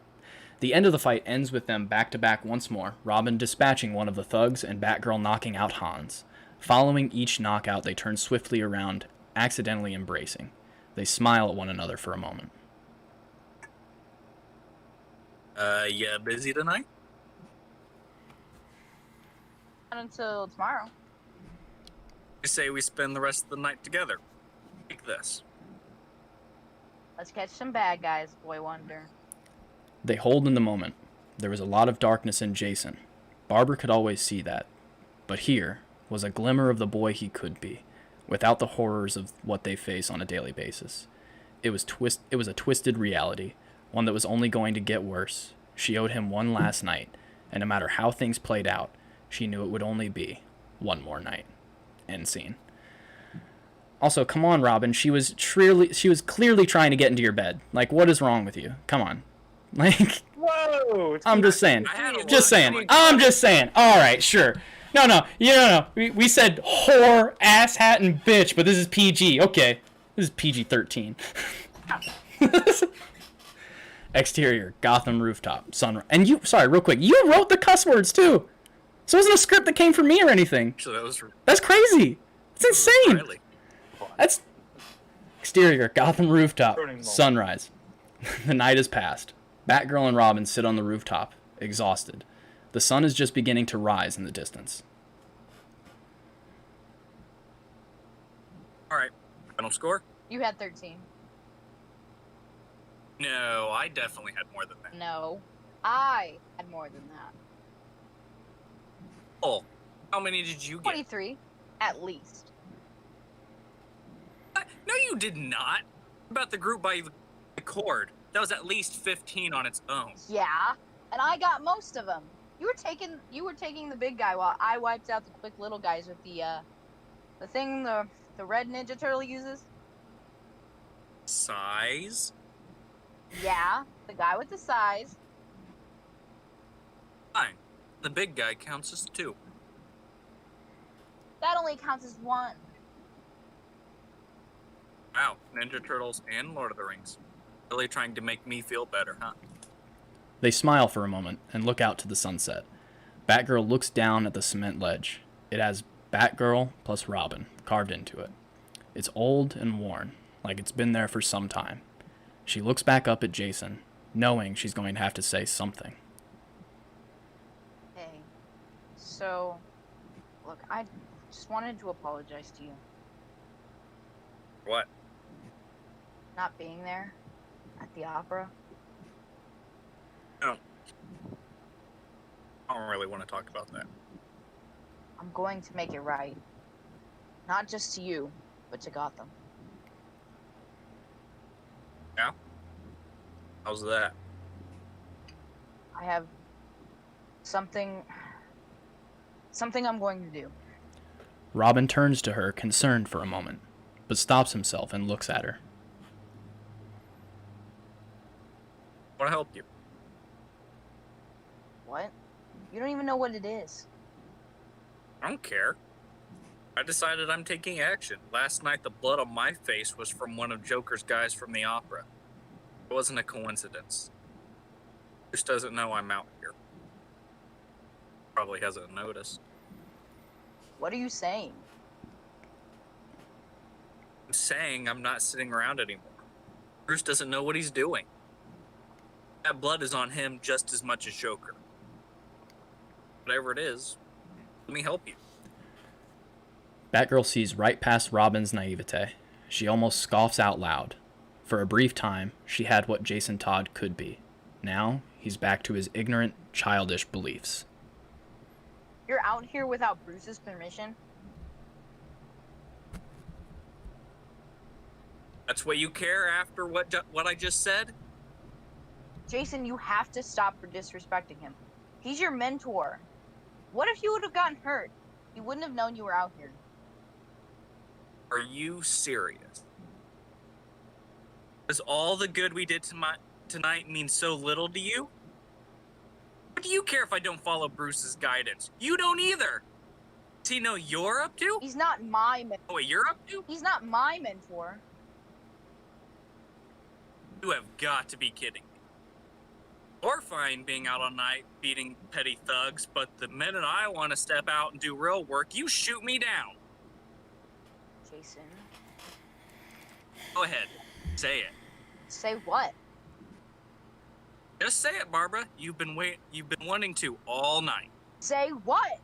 ends with them back to back once more, Robin dispatching one of the thugs and Batgirl knocking out Hans. Following each knockout, they turn swiftly around, accidentally embracing. They smile at one another for a moment. You busy tonight? Not until tomorrow. I say we spend the rest of the night together. Take this. Let's catch some bad guys, boy wonder. They hold in the moment. There was a lot of darkness in Jason. Barbara could always see that. But here was a glimmer of the boy he could be, without the horrors of what they face on a daily basis. It was a twisted reality, one that was only going to get worse. She owed him one last night, and no matter how things played out, she knew it would only be one more night. End scene. Also, come on, Robin. She was clearly trying to get into your bed. Like, what is wrong with you? Come on. Like, Whoa! I'm just saying. I had a Just lot saying. going I'm just saying. All right, sure. No. We said whore, asshat, and bitch, but this is PG. Okay. This is PG-13. Exterior, Gotham rooftop, sunrise. And real quick, you wrote the cuss words too. So it wasn't a script that came from me or anything. Actually, That's crazy. It's insane. Riley. That's exterior, Gotham rooftop, Burning moment. sunrise. The night has passed. Batgirl and Robin sit on the rooftop, exhausted. The sun is just beginning to rise in the distance. All right. Final score? You had 13. No, I definitely had more than that. No, I had more than that. Oh, how many did you get? 23, at least. No, you did not. About the group by the cord. That was at least 15 on its own. Yeah, and I got most of them. You were taking the big guy while I wiped out the quick little guys with the thing the red Ninja Turtle uses. Size? Yeah, the guy with the size. Fine. The big guy counts as 2. That only counts as 1. Wow, Ninja Turtles and Lord of the Rings. Really trying to make me feel better, huh? They smile for a moment and look out to the sunset. Batgirl looks down at the cement ledge. It has Batgirl plus Robin carved into it. It's old and worn, like it's been there for some time. She looks back up at Jason, knowing she's going to have to say something. Hey, so, look, I just wanted to apologize to you. What? Not being there at the opera. No. I don't really want to talk about that. I'm going to make it right. Not just to you, but to Gotham. Yeah? How's that? I have something I'm going to do. Robin turns to her, concerned for a moment, but stops himself and looks at her. I want to help you. What? You don't even know what it is. I don't care. I decided I'm taking action. Last night, the blood on my face was from one of Joker's guys from the opera. It wasn't a coincidence. Just doesn't know I'm out here. Probably hasn't noticed. What are you saying? I'm saying I'm not sitting around anymore. Bruce doesn't know what he's doing. That blood is on him just as much as Joker. Whatever it is, let me help you. Batgirl sees right past Robin's naivete. She almost scoffs out loud. For a brief time, she had what Jason Todd could be. Now, he's back to his ignorant, childish beliefs. You're out here without Bruce's permission? That's what you care after what I just said? Jason, you have to stop for disrespecting him. He's your mentor. What if you would have gotten hurt? He wouldn't have known you were out here. Are you serious? Does all the good we did tonight mean so little to you? What do you care if I don't follow Bruce's guidance? You don't either. Does he know you're up to? He's not my mentor. Oh, what you're up to? He's not my mentor. You have got to be kidding me. You're fine being out all night beating petty thugs, but the minute I want to step out and do real work, you shoot me down. Jason. Go ahead. Say it. Say what? Just say it, Barbara. You've been wanting to all night. Say what?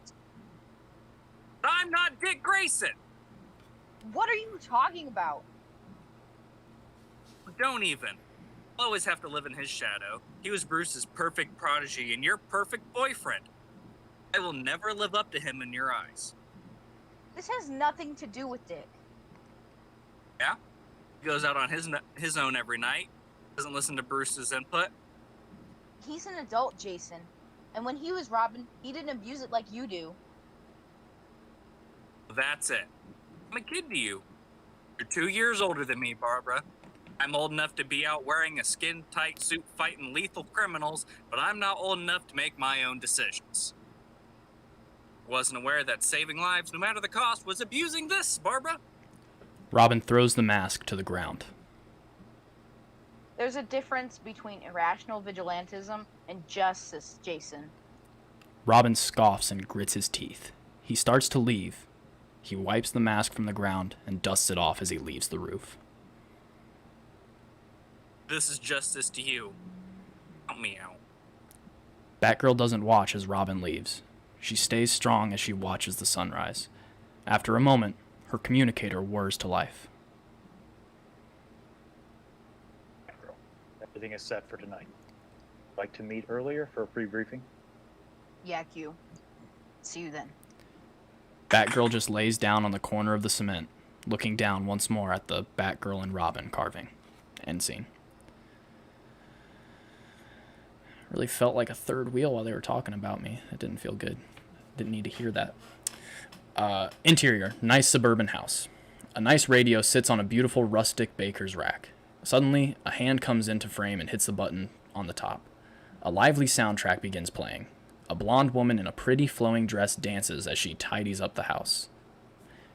I'm not Dick Grayson. What are you talking about? Don't even. I'll always have to live in his shadow. He was Bruce's perfect prodigy and your perfect boyfriend. I will never live up to him in your eyes. This has nothing to do with Dick. Yeah? He goes out on his own every night. Doesn't listen to Bruce's input. He's an adult, Jason. And when he was Robin, he didn't abuse it like you do. That's it. I'm a kid to you. You're 2 years older than me, Barbara. I'm old enough to be out wearing a skin-tight suit fighting lethal criminals, but I'm not old enough to make my own decisions. Wasn't aware that saving lives, no matter the cost, was abusing this, Barbara. Robin throws the mask to the ground. There's a difference between irrational vigilantism and justice, Jason. Robin scoffs and grits his teeth. He starts to leave. He wipes the mask from the ground and dusts it off as he leaves the roof. This is justice to you. Help me out. Batgirl doesn't watch as Robin leaves. She stays strong as she watches the sunrise. After a moment, her communicator whirs to life. Everything is set for tonight. Like to meet earlier for a pre-briefing? Yeah, Q. See you then. Batgirl just lays down on the corner of the cement, looking down once more at the Batgirl and Robin carving. End scene. Really felt like a third wheel while they were talking about me. It didn't feel good. Didn't need to hear that. Interior, nice suburban house. A nice radio sits on a beautiful rustic baker's rack. Suddenly, a hand comes into frame and hits the button on the top. A lively soundtrack begins playing. A blonde woman in a pretty flowing dress dances as she tidies up the house.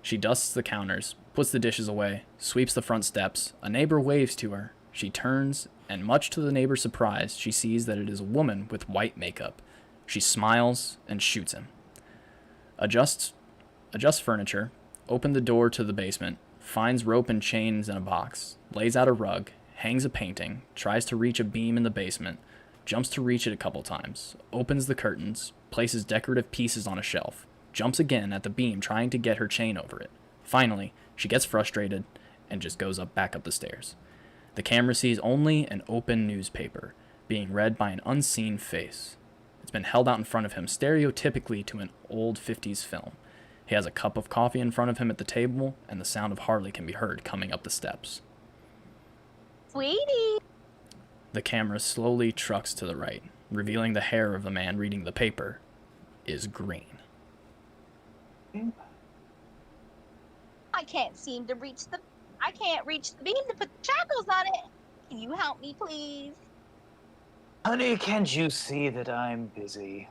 She dusts the counters, puts the dishes away, sweeps the front steps. A neighbor waves to her. She turns, and much to the neighbor's surprise, she sees that it is a woman with white makeup. She smiles and shoots him. Adjusts furniture, opens the door to the basement, finds rope and chains in a box, lays out a rug, hangs a painting, tries to reach a beam in the basement, jumps to reach it a couple times, opens the curtains, places decorative pieces on a shelf, jumps again at the beam trying to get her chain over it. Finally, she gets frustrated and just goes back up the stairs. The camera sees only an open newspaper being read by an unseen face. It's been held out in front of him stereotypically to an old 50s film. He has a cup of coffee in front of him at the table, and the sound of Harley can be heard coming up the steps. Sweetie! The camera slowly trucks to the right, revealing the hair of the man reading the paper is green. I can't reach the beam to put the shackles on it. Can you help me, please? Honey, can't you see that I'm busy?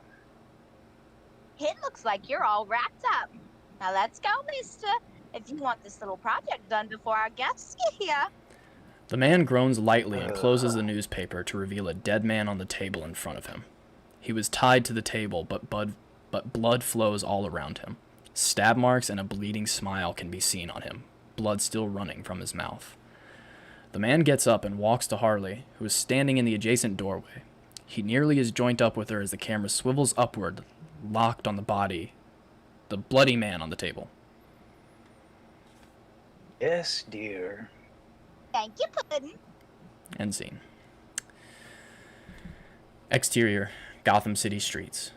It looks like you're all wrapped up. Now let's go, mister. If you want this little project done before our guests get here. The man groans lightly and closes the newspaper to reveal a dead man on the table in front of him. He was tied to the table, but blood flows all around him. Stab marks and a bleeding smile can be seen on him, blood still running from his mouth. The man gets up and walks to Harley, who is standing in the adjacent doorway. He nearly is joined up with her as the camera swivels upward, locked on the body, the bloody man on the table. Yes, dear. Thank you, Puddin'. End scene. Exterior, Gotham City streets.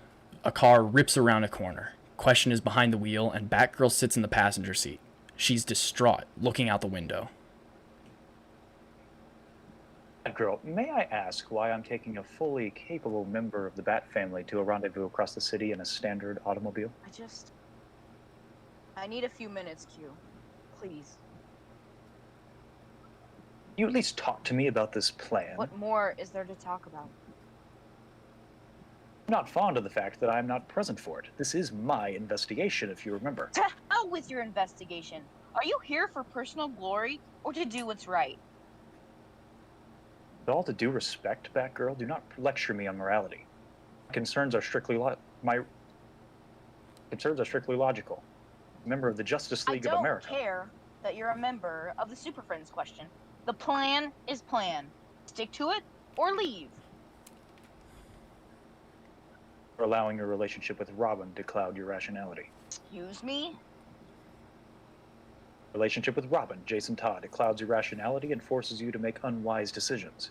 A car rips around a corner. Question is behind the wheel, and Batgirl sits in the passenger seat. She's distraught, looking out the window. Girl, may I ask why I'm taking a fully capable member of the Bat family to a rendezvous across the city in a standard automobile? I need a few minutes, Q. Please. You at least talk to me about this plan. What more is there to talk about? I'm not fond of the fact that I'm not present for it. This is my investigation, if you remember. To hell with your investigation. Are you here for personal glory or to do what's right? With all the due respect, Batgirl, do not lecture me on morality. My concerns are strictly logical. Member of the Justice League of America. I don't care that you're a member of the Super Friends question. The plan is plan. Stick to it or leave. For allowing your relationship with Robin to cloud your rationality. Excuse me? Relationship with Robin, Jason Todd, it clouds your rationality and forces you to make unwise decisions.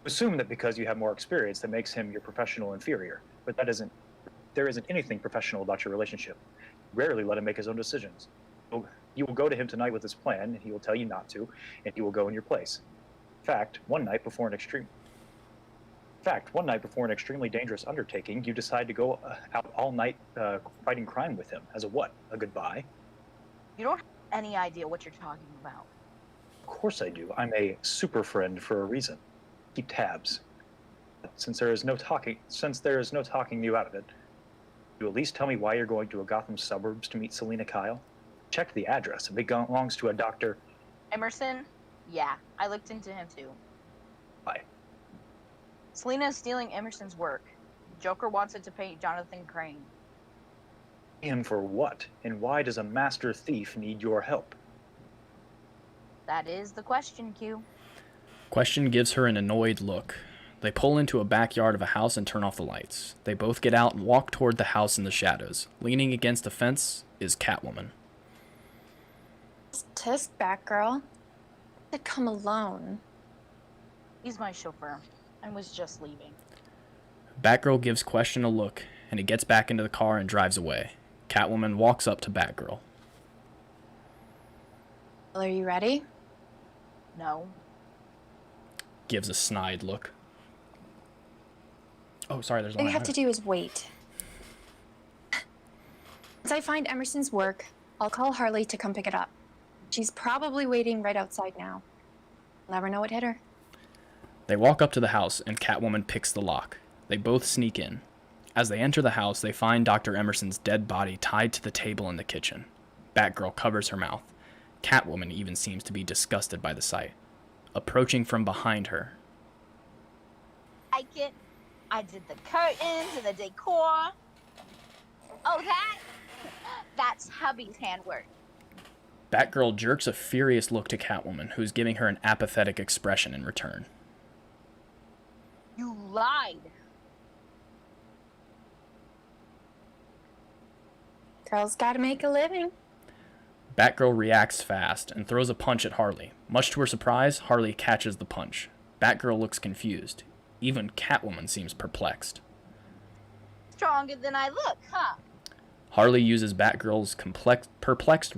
Assume that because you have more experience that makes him your professional inferior, but there isn't anything professional about your relationship. Rarely let him make his own decisions. You will go to him tonight with his plan, and he will tell you not to, and he will go in your place. In fact, one night before an extremely dangerous undertaking, you decide to go out all night fighting crime with him. As a what? A goodbye? You don't have any idea what you're talking about. Of course I do. I'm a super friend for a reason. Keep tabs. Since there is no talking you out of it, you at least tell me why you're going to a Gotham suburbs to meet Selina Kyle? Check the address. It belongs to a Dr. Emerson? Yeah, I looked into him too. Why? Selina is stealing Emerson's work. Joker wants it to pay Jonathan Crane. And for what? And why does a master thief need your help? That is the question, Q. Question gives her an annoyed look. They pull into a backyard of a house and turn off the lights. They both get out and walk toward the house in the shadows. Leaning against a fence is Catwoman. Tisk, Batgirl. I'd come alone. He's my chauffeur and was just leaving. Batgirl gives Question a look, and he gets back into the car and drives away. Catwoman walks up to Batgirl. Well, are you ready? No. Gives a snide look. Oh, sorry, there's All one. you have to do is wait. Once I find Emerson's work, I'll call Harley to come pick it up. She's probably waiting right outside now. I'll never know what hit her. They walk up to the house, and Catwoman picks the lock. They both sneak in. As they enter the house, they find Dr. Emerson's dead body tied to the table in the kitchen. Batgirl covers her mouth. Catwoman even seems to be disgusted by the sight. Approaching from behind her. I did the curtains and the decor. Oh, that's hubby's handwork. Batgirl jerks a furious look to Catwoman, who's giving her an apathetic expression in return. You lied. Girls gotta make a living. Batgirl reacts fast and throws a punch at Harley. Much to her surprise, Harley catches the punch. Batgirl looks confused. Even Catwoman seems perplexed. Stronger than I look, huh? Harley uses Batgirl's perplexed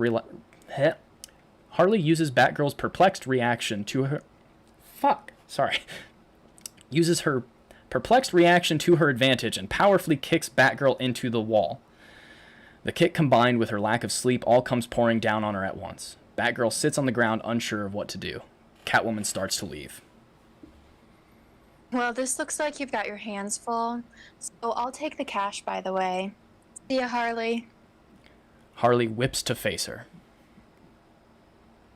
reaction to her... Uses her perplexed reaction to her advantage and powerfully kicks Batgirl into the wall. The kick combined with her lack of sleep all comes pouring down on her at once. Batgirl sits on the ground unsure of what to do. Catwoman starts to leave. Well, this looks like you've got your hands full, so I'll take the cash, by the way. See ya, Harley. Harley whips to face her.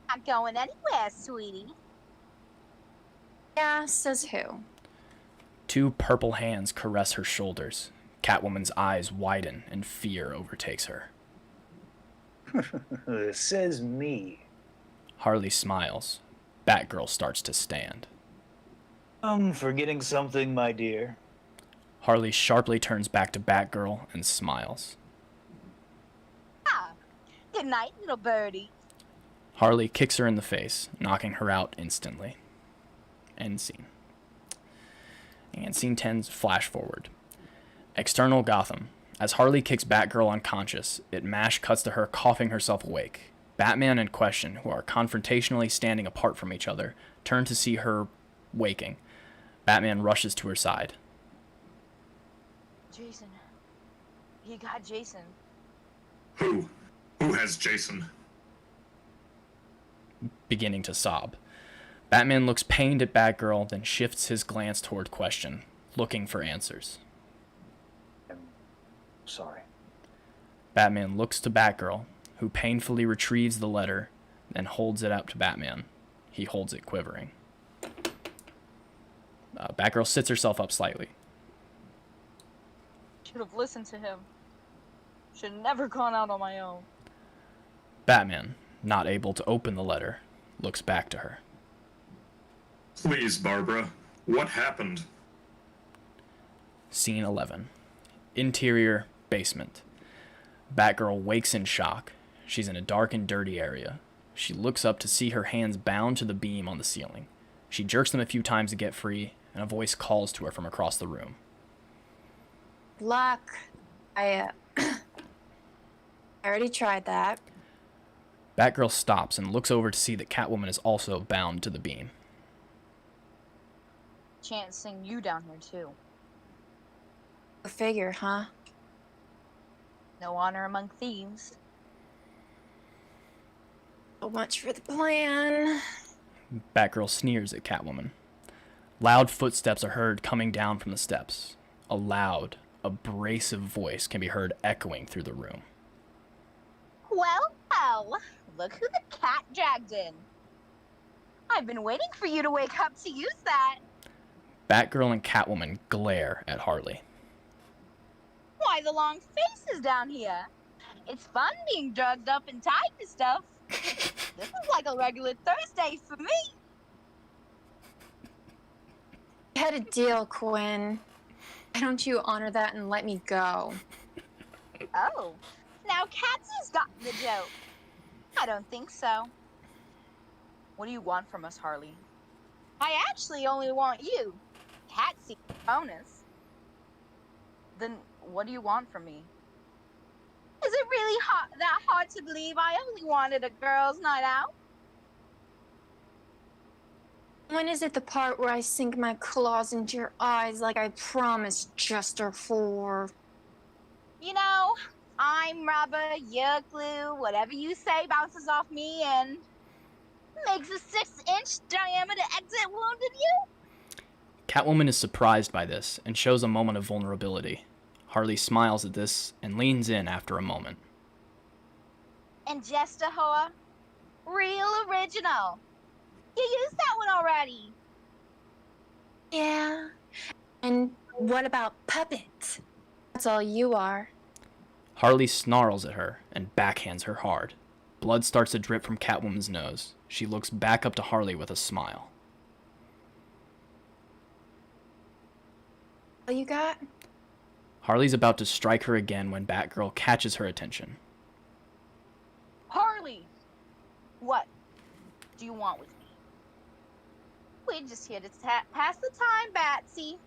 Not going anywhere, sweetie. Yeah, says who? Two purple hands caress her shoulders. Catwoman's eyes widen and fear overtakes her. Says me. Harley smiles. Batgirl starts to stand. I'm forgetting something, my dear. Harley sharply turns back to Batgirl and smiles. Ah, good night, little birdie. Harley kicks her in the face, knocking her out instantly. End scene. And scene 10's flash forward. External Gotham. As Harley kicks Batgirl unconscious, it mash cuts to her coughing herself awake. Batman and Question, who are confrontationally standing apart from each other, turn to see her waking. Batman rushes to her side. Jason. He got Jason. Who? Who has Jason? Beginning to sob. Batman looks pained at Batgirl, then shifts his glance toward Question, looking for answers. I'm sorry. Batman looks to Batgirl, who painfully retrieves the letter and holds it up to Batman. He holds it quivering. Batgirl sits herself up slightly. Should have listened to him. Should have never gone out on my own. Batman, not able to open the letter, looks back to her. Please, Barbara. What happened? Scene 11. Interior basement. Batgirl wakes in shock. She's in a dark and dirty area. She looks up to see her hands bound to the beam on the ceiling. She jerks them a few times to get free, and a voice calls to her from across the room. Luck. I already tried that. Batgirl stops and looks over to see that Catwoman is also bound to the beam. Chancing you down here, too. Go figure, huh? No honor among thieves. So much for the plan. Batgirl sneers at Catwoman. Loud footsteps are heard coming down from the steps. A loud, abrasive voice can be heard echoing through the room. Well, well, look who the cat dragged in. I've been waiting for you to wake up to use that. Batgirl and Catwoman glare at Harley. Why the long faces down here? It's fun being drugged up and tied to stuff. This is like a regular Thursday for me. You had a deal, Quinn. Why don't you honor that and let me go? Oh, now Katsy's got the joke. I don't think so. What do you want from us, Harley? I actually only want you. Cat seat bonus. Then what do you want from me? Is it really that hard to believe I only wanted a girls' night out? When is it the part where I sink my claws into your eyes like I promised Chester for? You know, I'm rubber, you're glue, whatever you say bounces off me and makes a 6-inch diameter exit wound in you? Catwoman is surprised by this and shows a moment of vulnerability. Harley smiles at this and leans in after a moment. And just a whore? Real original. You used that one already. Yeah. And what about puppets? That's all you are. Harley snarls at her and backhands her hard. Blood starts to drip from Catwoman's nose. She looks back up to Harley with a smile. All you got? Harley's about to strike her again when Batgirl catches her attention. Harley! What do you want with me? We're just here to pass the time, Batsy.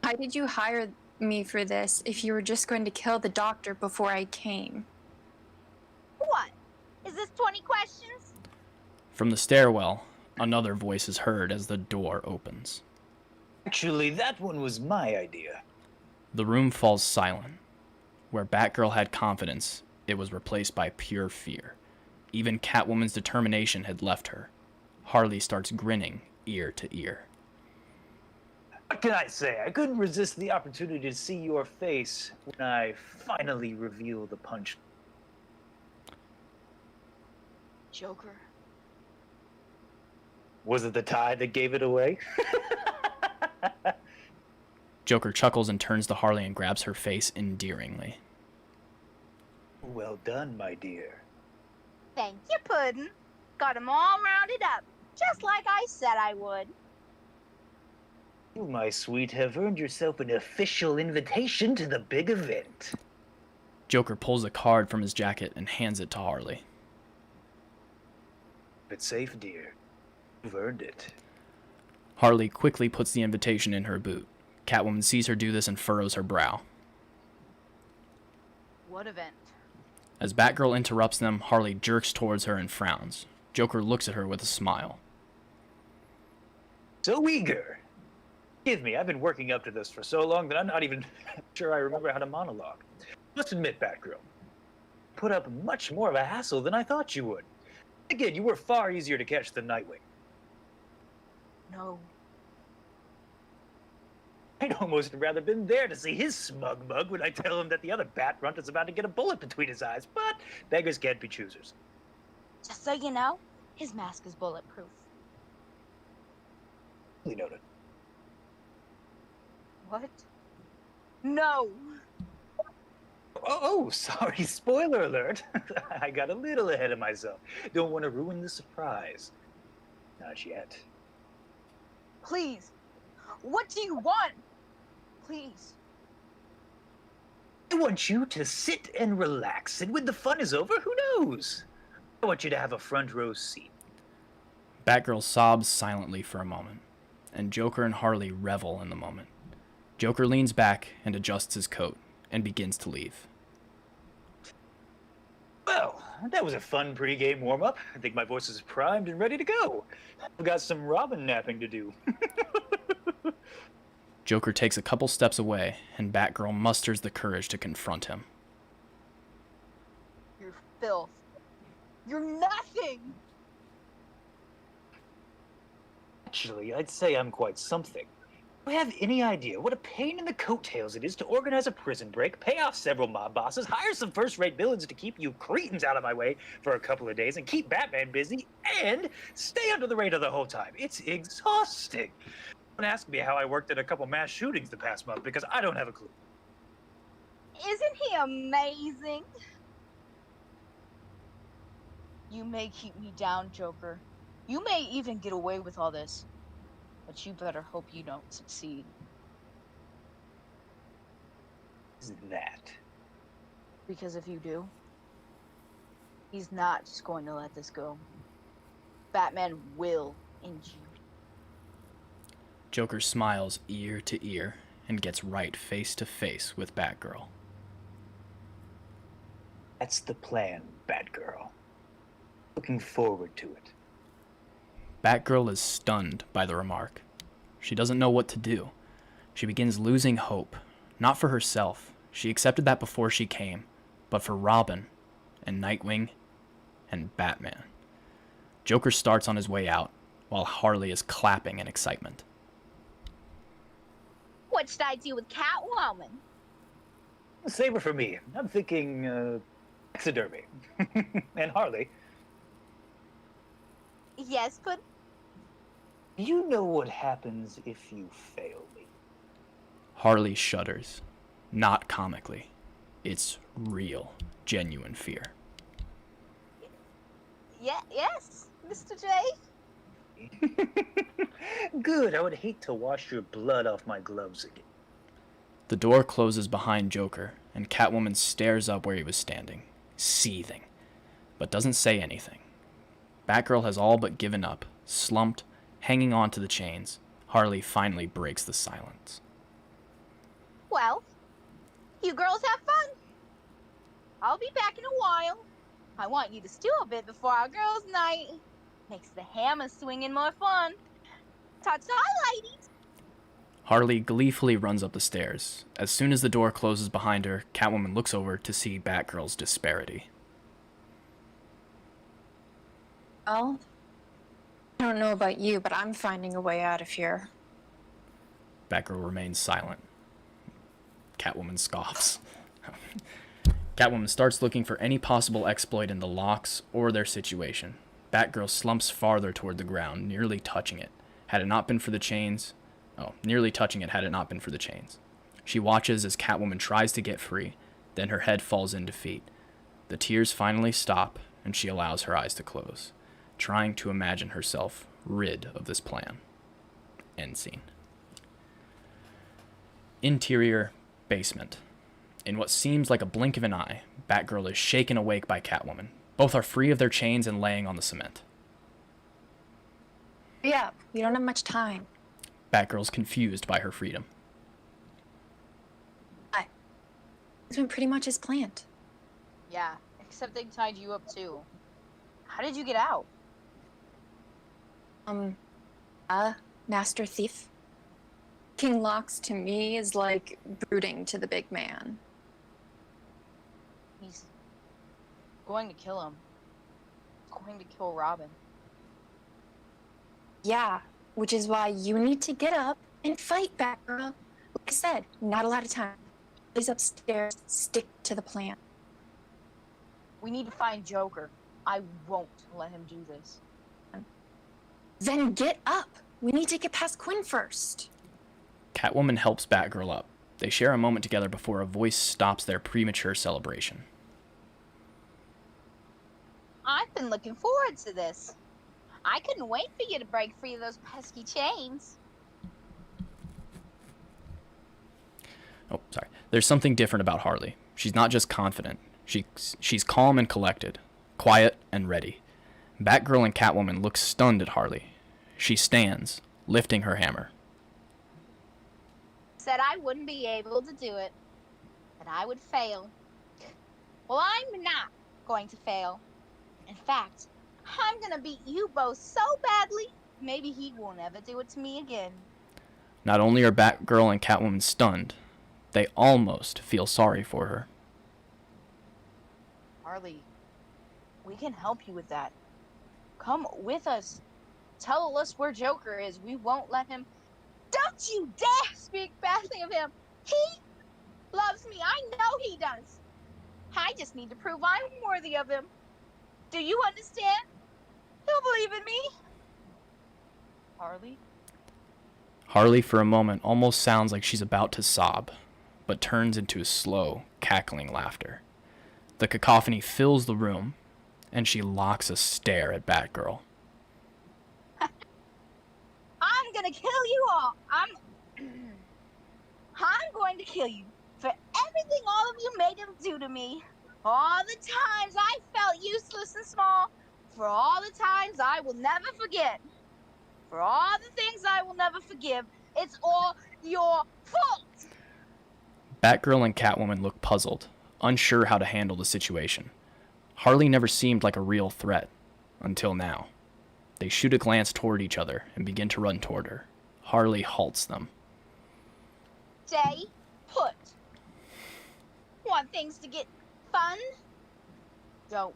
Why did you hire me for this if you were just going to kill the doctor before I came? What? Is this 20 questions? From the stairwell, another voice is heard as the door opens. Actually, that one was my idea. The room falls silent. Where Batgirl had confidence, it was replaced by pure fear. Even Catwoman's determination had left her. Harley starts grinning ear to ear. What can I say? I couldn't resist the opportunity to see your face when I finally reveal the punch. Joker. Was it the tie that gave it away? Joker chuckles and turns to Harley and grabs her face endearingly. Well done, my dear. Thank you, Puddin'. Got 'em all rounded up, just like I said I would. You, my sweet, have earned yourself an official invitation to the big event. Joker pulls a card from his jacket and hands it to Harley. It's safe, dear. You've earned it. Harley quickly puts the invitation in her boot. Catwoman sees her do this and furrows her brow. What event? As Batgirl interrupts them, Harley jerks towards her and frowns. Joker looks at her with a smile. So eager. Forgive me, I've been working up to this for so long that I'm not even sure I remember how to monologue. Must admit, Batgirl, put up much more of a hassle than I thought you would. Again, you were far easier to catch than Nightwing. No. I'd almost rather been there to see his smug mug when I tell him that the other bat runt is about to get a bullet between his eyes, but beggars can't be choosers. Just so you know, his mask is bulletproof. Duly noted. What? No! Oh, sorry, spoiler alert. I got a little ahead of myself. Don't want to ruin the surprise. Not yet. Please! What do you want? Please. I want you to sit and relax, and when the fun is over, who knows? I want you to have a front row seat. Batgirl sobs silently for a moment, and Joker and Harley revel in the moment. Joker leans back and adjusts his coat and begins to leave. Well, that was a fun pregame warm-up. I think my voice is primed and ready to go. I've got some Robin napping to do. Joker takes a couple steps away, and Batgirl musters the courage to confront him. You're filth. You're nothing! Actually, I'd say I'm quite something. Do you have any idea what a pain in the coattails it is to organize a prison break, pay off several mob bosses, hire some first-rate villains to keep you cretins out of my way for a couple of days, and keep Batman busy, and stay under the radar the whole time? It's exhausting. Don't ask me how I worked at a couple mass shootings the past month, because I don't have a clue. Isn't he amazing? You may keep me down, Joker. You may even get away with all this. But you better hope you don't succeed. Isn't that? Because if you do, he's not just going to let this go. Batman will end you. Joker smiles ear to ear and gets right face to face with Batgirl. That's the plan, Batgirl. Looking forward to it. Batgirl is stunned by the remark. She doesn't know what to do. She begins losing hope, not for herself. She accepted that before she came, but for Robin and Nightwing and Batman. Joker starts on his way out, while Harley is clapping in excitement. What should I do with Catwoman? Save her for me. I'm thinking, taxidermy. And Harley, Yes, but you know what happens if you fail me. Harley shudders, not comically. It's real, genuine fear. yes, Mr. J. Good, I would hate to wash your blood off my gloves again. The door closes behind Joker, and Catwoman stares up where he was standing, seething, but doesn't say anything. Batgirl has all but given up, slumped, hanging on to the chains. Harley finally breaks the silence. Well, you girls have fun. I'll be back in a while. I want you to stew a bit before our girls' night. Makes the hammer swinging more fun. Ta-ta, ladies. Harley gleefully runs up the stairs. As soon as the door closes behind her, Catwoman looks over to see Batgirl's disparity. Well, I don't know about you, but I'm finding a way out of here. Batgirl remains silent. Catwoman scoffs. Catwoman starts looking for any possible exploit in the locks or their situation. Batgirl slumps farther toward the ground, nearly touching it. Nearly touching it had it not been for the chains. She watches as Catwoman tries to get free, then her head falls in defeat. The tears finally stop, and she allows her eyes to close, trying to imagine herself rid of this plan. End scene. Interior basement. In what seems like a blink of an eye, Batgirl is shaken awake by Catwoman. Both are free of their chains and laying on the cement. Yeah, we don't have much time. Batgirl's confused by her freedom. It's been pretty much as planned. Yeah, except they tied you up too. How did you get out? Master Thief. King Locks to me is like brooding to the big man. He's going to kill him. He's going to kill Robin. Yeah, which is why you need to get up and fight, Batgirl. Like I said, not a lot of time. Please upstairs, stick to the plan. We need to find Joker. I won't let him do this. Then get up. We need to get past Quinn first. Catwoman helps Batgirl up. They share a moment together before a voice stops their premature celebration. I've been looking forward to this. I couldn't wait for you to break free of those pesky chains. Oh, sorry. There's something different about Harley. She's not just confident. She's calm and collected, quiet and ready. Batgirl and Catwoman look stunned at Harley. She stands, lifting her hammer. Said I wouldn't be able to do it. That I would fail. Well, I'm not going to fail. In fact, I'm gonna beat you both so badly, maybe he won't ever do it to me again. Not only are Batgirl and Catwoman stunned, they almost feel sorry for her. Harley, we can help you with that. Come with us. Tell us where Joker is. We won't let him. Don't you dare speak badly of him. He loves me. I know he does. I just need to prove I'm worthy of him. Do you understand? He'll believe in me. Harley? Harley, for a moment, almost sounds like she's about to sob, but turns into slow, cackling laughter. The cacophony fills the room, and she locks a stare at Batgirl. I'm gonna kill you all. I'm going to kill you for everything all of you made him do to me. All the times I felt useless and small, For all the times I will never forget, for all the things I will never forgive, it's all your fault. Batgirl and Catwoman look puzzled, unsure how to handle the situation. Harley never seemed like a real threat, until now. They shoot a glance toward each other and begin to run toward her. Harley halts them. Stay put. Want things to get fun? Don't.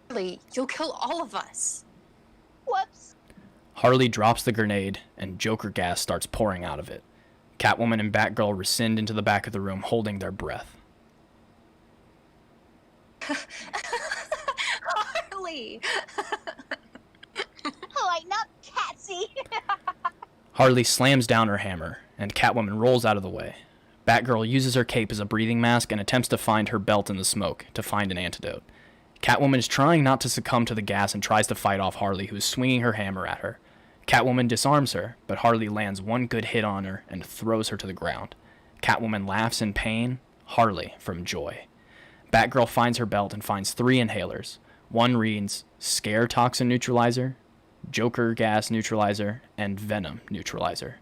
Really, you'll kill all of us. Whoops. Harley drops the grenade, and Joker gas starts pouring out of it. Catwoman and Batgirl rescind into the back of the room, holding their breath. Harley! Lighten up, Catsy. Harley slams down her hammer, and Catwoman rolls out of the way. Batgirl uses her cape as a breathing mask and attempts to find her belt in the smoke to find an antidote. Catwoman is trying not to succumb to the gas and tries to fight off Harley, who is swinging her hammer at her. Catwoman disarms her, but Harley lands one good hit on her and throws her to the ground. Catwoman laughs in pain, Harley from joy. Batgirl finds her belt and finds 3 inhalers. One reads Scare Toxin Neutralizer, Joker Gas Neutralizer, and Venom Neutralizer.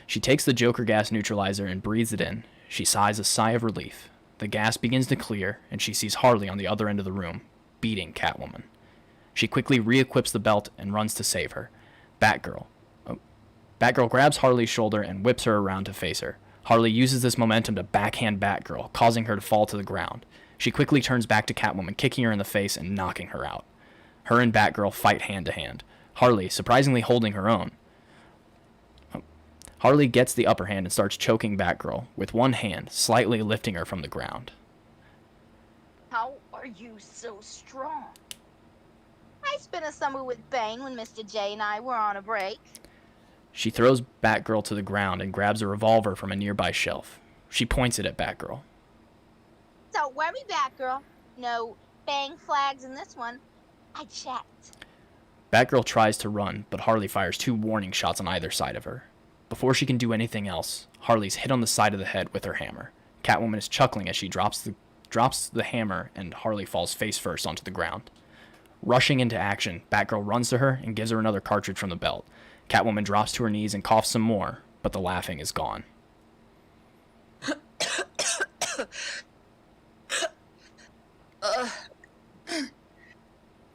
She takes the Joker Gas Neutralizer and breathes it in. She sighs a sigh of relief. The gas begins to clear, and she sees Harley on the other end of the room, beating Catwoman. She quickly re-equips the belt and runs to save her. Batgirl grabs Harley's shoulder and whips her around to face her. Harley uses this momentum to backhand Batgirl, causing her to fall to the ground. She quickly turns back to Catwoman, kicking her in the face and knocking her out. Her and Batgirl fight hand to hand, Harley surprisingly holding her own. Harley gets the upper hand and starts choking Batgirl, with one hand slightly lifting her from the ground. How are you so strong? I spent a summer with Bane when Mr. J and I were on a break. She throws Batgirl to the ground and grabs a revolver from a nearby shelf. She points it at Batgirl. Don't worry, Batgirl. No bang flags in this one. I checked. Batgirl tries to run, but Harley fires 2 warning shots on either side of her. Before she can do anything else, Harley's hit on the side of the head with her hammer. Catwoman is chuckling as she drops the hammer, and Harley falls face first onto the ground. Rushing into action, Batgirl runs to her and gives her another cartridge from the belt. Catwoman drops to her knees and coughs some more, but the laughing is gone.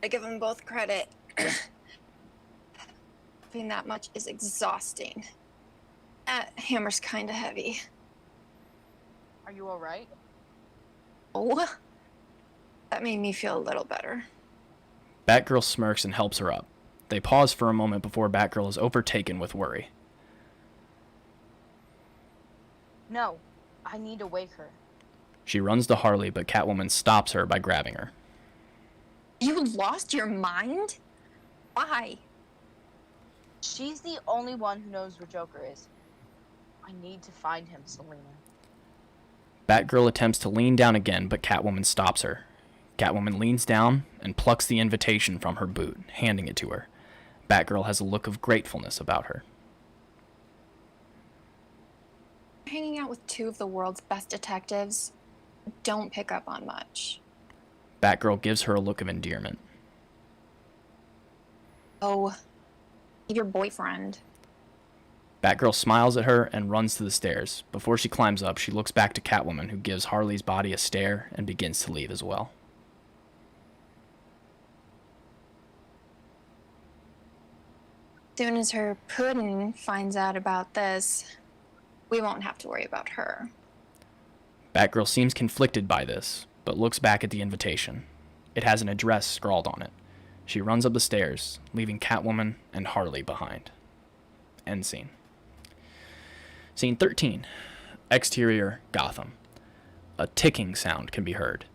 I give them both credit. Being that much is exhausting. That hammer's kinda heavy. Are you alright? Oh, that made me feel a little better. Batgirl smirks and helps her up. They pause for a moment before Batgirl is overtaken with worry. No, I need to wake her. She runs to Harley, but Catwoman stops her by grabbing her. You lost your mind? Why? She's the only one who knows where Joker is. I need to find him, Selena. Batgirl attempts to lean down again, but Catwoman stops her. Catwoman leans down and plucks the invitation from her boot, handing it to her. Batgirl has a look of gratefulness about her. Hanging out with 2 of the world's best detectives, don't pick up on much. Batgirl gives her a look of endearment. Oh, your boyfriend. Batgirl smiles at her and runs to the stairs. Before she climbs up, she looks back to Catwoman, who gives Harley's body a stare and begins to leave as well. Soon as her pudding finds out about this, we won't have to worry about her. Batgirl seems conflicted by this, but looks back at the invitation. It has an address scrawled on it. She runs up the stairs, leaving Catwoman and Harley behind. End scene. Scene 13. Exterior Gotham. A ticking sound can be heard.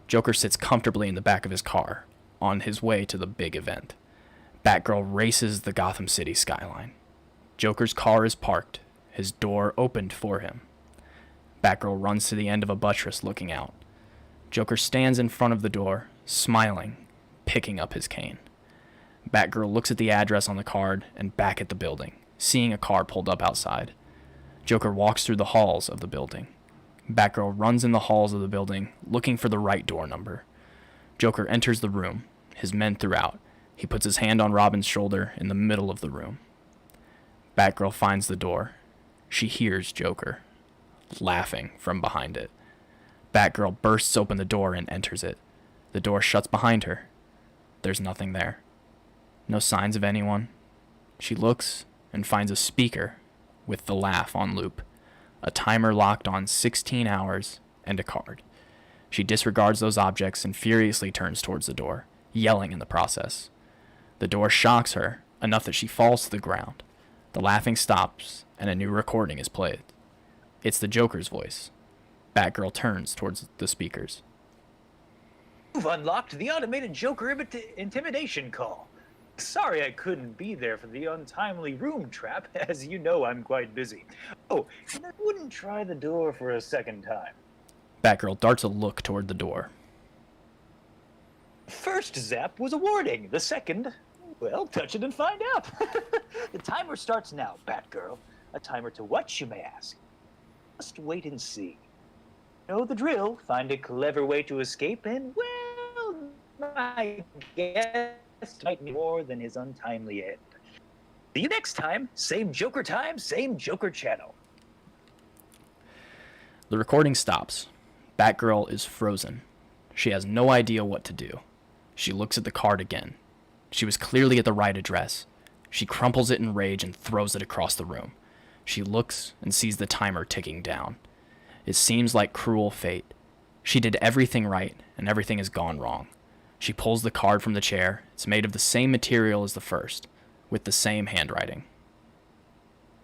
Joker sits comfortably in the back of his car, on his way to the big event. Batgirl races the Gotham City skyline. Joker's car is parked, his door opened for him. Batgirl runs to the end of a buttress looking out. Joker stands in front of the door, smiling, picking up his cane. Batgirl looks at the address on the card and back at the building, seeing a car pulled up outside. Joker walks through the halls of the building. Batgirl runs in the halls of the building, looking for the right door number. Joker enters the room. his men throughout. He puts his hand on Robin's shoulder in the middle of the room. Batgirl finds the door. She hears Joker laughing from behind it. Batgirl bursts open the door and enters it. The door shuts behind her. There's nothing there. No signs of anyone. She looks and finds a speaker with the laugh on loop, a timer locked on 16 hours, and a card. She disregards those objects and furiously turns towards the door, yelling in the process. The door shocks her enough that she falls to the ground. The laughing stops, and a new recording is played. It's the Joker's voice. Batgirl turns towards the speakers. You've unlocked the automated Joker intimidation call. Sorry I couldn't be there for the untimely room trap. As you know, I'm quite busy. Oh, and I wouldn't try the door for a second time. Batgirl darts a look toward the door. First zap was a warning. The second, well, touch it and find out. The timer starts now, Batgirl. A timer to what, you may ask? Just wait and see. Know the drill. Find a clever way to escape, and, well, my guess might be more than his untimely end. See you next time. Same Joker time, same Joker channel. The recording stops. Batgirl is frozen. She has no idea what to do. She looks at the card again. She was clearly at the right address. She crumples it in rage and throws it across the room. She looks and sees the timer ticking down. It seems like cruel fate. She did everything right, and everything has gone wrong. She pulls the card from the chair. It's made of the same material as the first, with the same handwriting.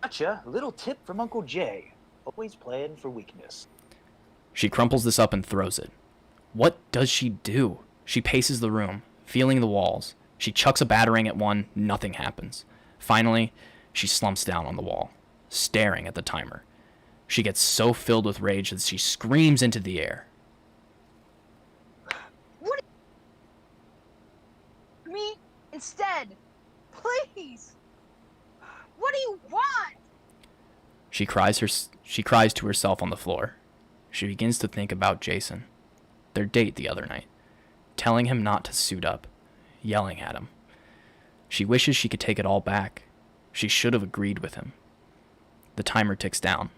Gotcha. Little tip from Uncle Jay. Always playing for weakness. She crumples this up and throws it. What does she do? She paces the room, feeling the walls. She chucks a batarang at one, nothing happens. Finally, she slumps down on the wall, staring at the timer. She gets so filled with rage that she screams into the air. What? Me instead, please. What do you want? She cries to herself on the floor. She begins to think about Jason, their date the other night, telling him not to suit up, yelling at him. She wishes she could take it all back. She should have agreed with him. The timer ticks down,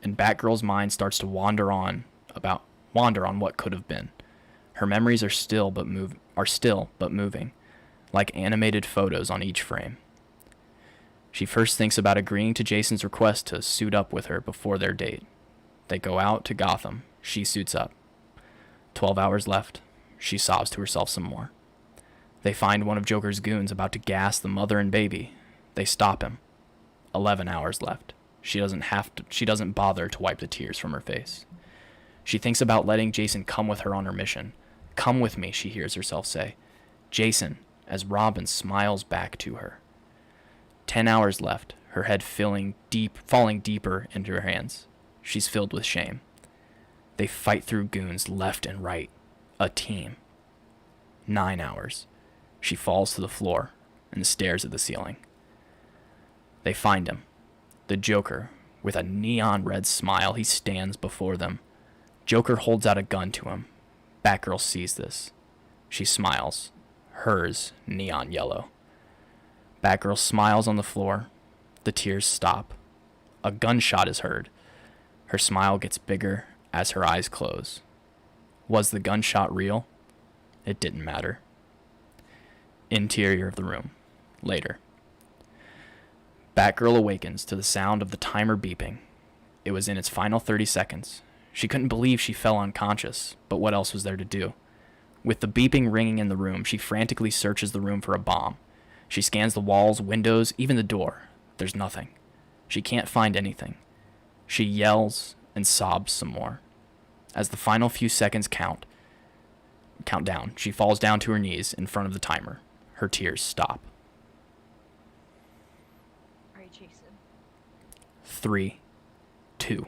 and Batgirl's mind starts to wander on what could have been. Her memories are still but moving, like animated photos on each frame. She first thinks about agreeing to Jason's request to suit up with her before their date. They go out to Gotham. She suits up. 12 hours left. She sobs to herself some more. They find one of Joker's goons about to gas the mother and baby. They stop him. 11 hours left. She doesn't bother to wipe the tears from her face. She thinks about letting Jason come with her on her mission. Come with me, she hears herself say. Jason, as Robin smiles back to her. 10 hours left, her head falling deeper into her hands. She's filled with shame. They fight through goons left and right. A team. 9 hours. She falls to the floor and stares at the ceiling. They find him. The Joker, with a neon red smile, he stands before them. Joker holds out a gun to him. Batgirl sees this. She smiles. Hers neon yellow. Batgirl smiles on the floor. The tears stop. A gunshot is heard. Her smile gets bigger as her eyes close. Was the gunshot real? It didn't matter. Interior of the room. Later. Batgirl awakens to the sound of the timer beeping. It was in its final 30 seconds. She couldn't believe she fell unconscious, but what else was there to do? With the beeping ringing in the room, she frantically searches the room for a bomb. She scans the walls, windows, even the door. There's nothing. She can't find anything. She yells and sobs some more. As the final few seconds count down, she falls down to her knees in front of the timer. Her tears stop. All right, Jason. 3, 2,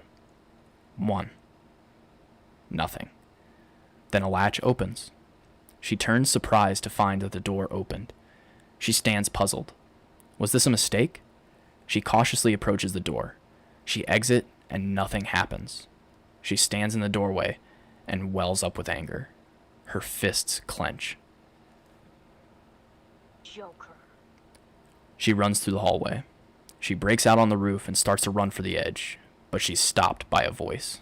1. Nothing. Then a latch opens. She turns surprised to find that the door opened. She stands puzzled. Was this a mistake? She cautiously approaches the door. She exits and nothing happens. She stands in the doorway and wells up with anger. Her fists clench. Joker. She runs through the hallway. She breaks out on the roof and starts to run for the edge, but she's stopped by a voice.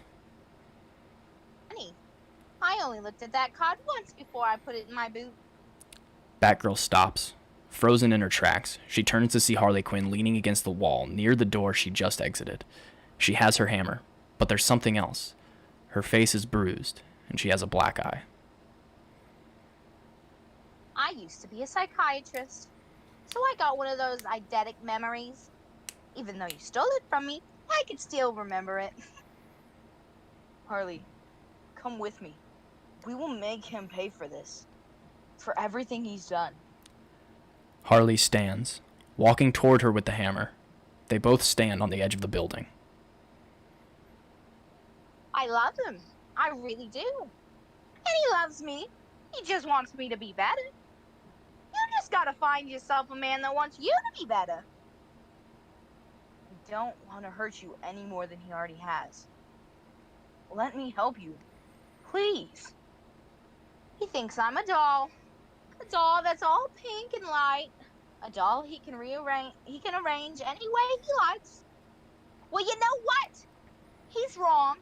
Honey, I only looked at that card once before I put it in my boot. Batgirl stops. Frozen in her tracks, she turns to see Harley Quinn leaning against the wall near the door she just exited. She has her hammer, but there's something else. Her face is bruised, and she has a black eye. I used to be a psychiatrist, so I got one of those eidetic memories. Even though you stole it from me, I could still remember it. Harley, come with me. We will make him pay for this. For everything he's done. Harley stands, walking toward her with the hammer. They both stand on the edge of the building. I love him. I really do. And he loves me. He just wants me to be better. You just gotta find yourself a man that wants you to be better. I don't want to hurt you any more than he already has. Let me help you. Please. He thinks I'm a doll. A doll that's all pink and light. A doll he can arrange any way he likes. Well, you know what? He's wrong.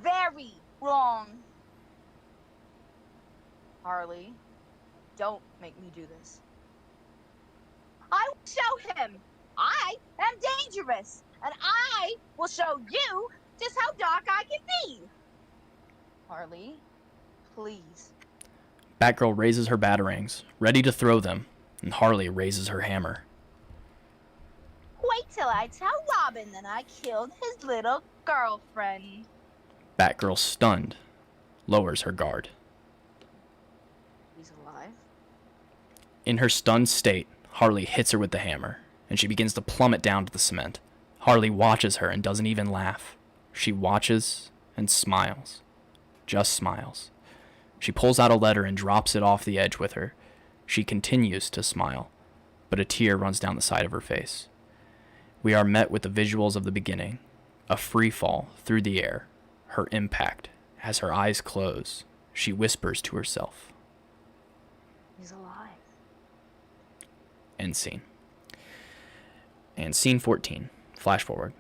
Very wrong. Harley, don't make me do this. I will show him I am dangerous, and I will show you just how dark I can be. Harley, please. Batgirl raises her batarangs, ready to throw them, and Harley raises her hammer. Wait till I tell Robin that I killed his little girlfriend. Batgirl, stunned, lowers her guard. He's alive? In her stunned state, Harley hits her with the hammer, and she begins to plummet down to the cement. Harley watches her and doesn't even laugh. She watches and smiles. Just smiles. She pulls out a letter and drops it off the edge with her. She continues to smile, but a tear runs down the side of her face. We are met with the visuals of the beginning, a free fall through the air, her impact. As her eyes close, she whispers to herself. He's alive. End scene. And scene 14, flash forward.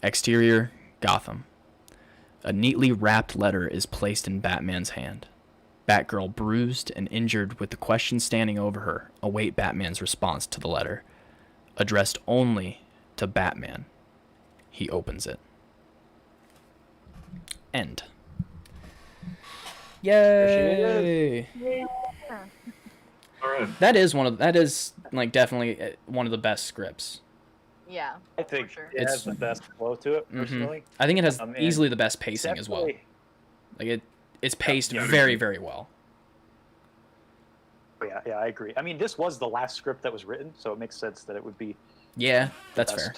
Exterior Gotham. A neatly wrapped letter is placed in Batman's hand. Batgirl, bruised and injured with the question standing over her, await Batman's response to the letter. Addressed only to Batman. He opens it. End. Yay! All right. That is like definitely one of the best scripts. Yeah, I think for sure. it has the best flow to it, Mhm. personally. I think it has And easily the best pacing as well. definitely- Like it's paced Yeah. very, very well. Yeah, I agree. I mean, this was the last script that was written, so it makes sense that it would be Yeah, that's fair.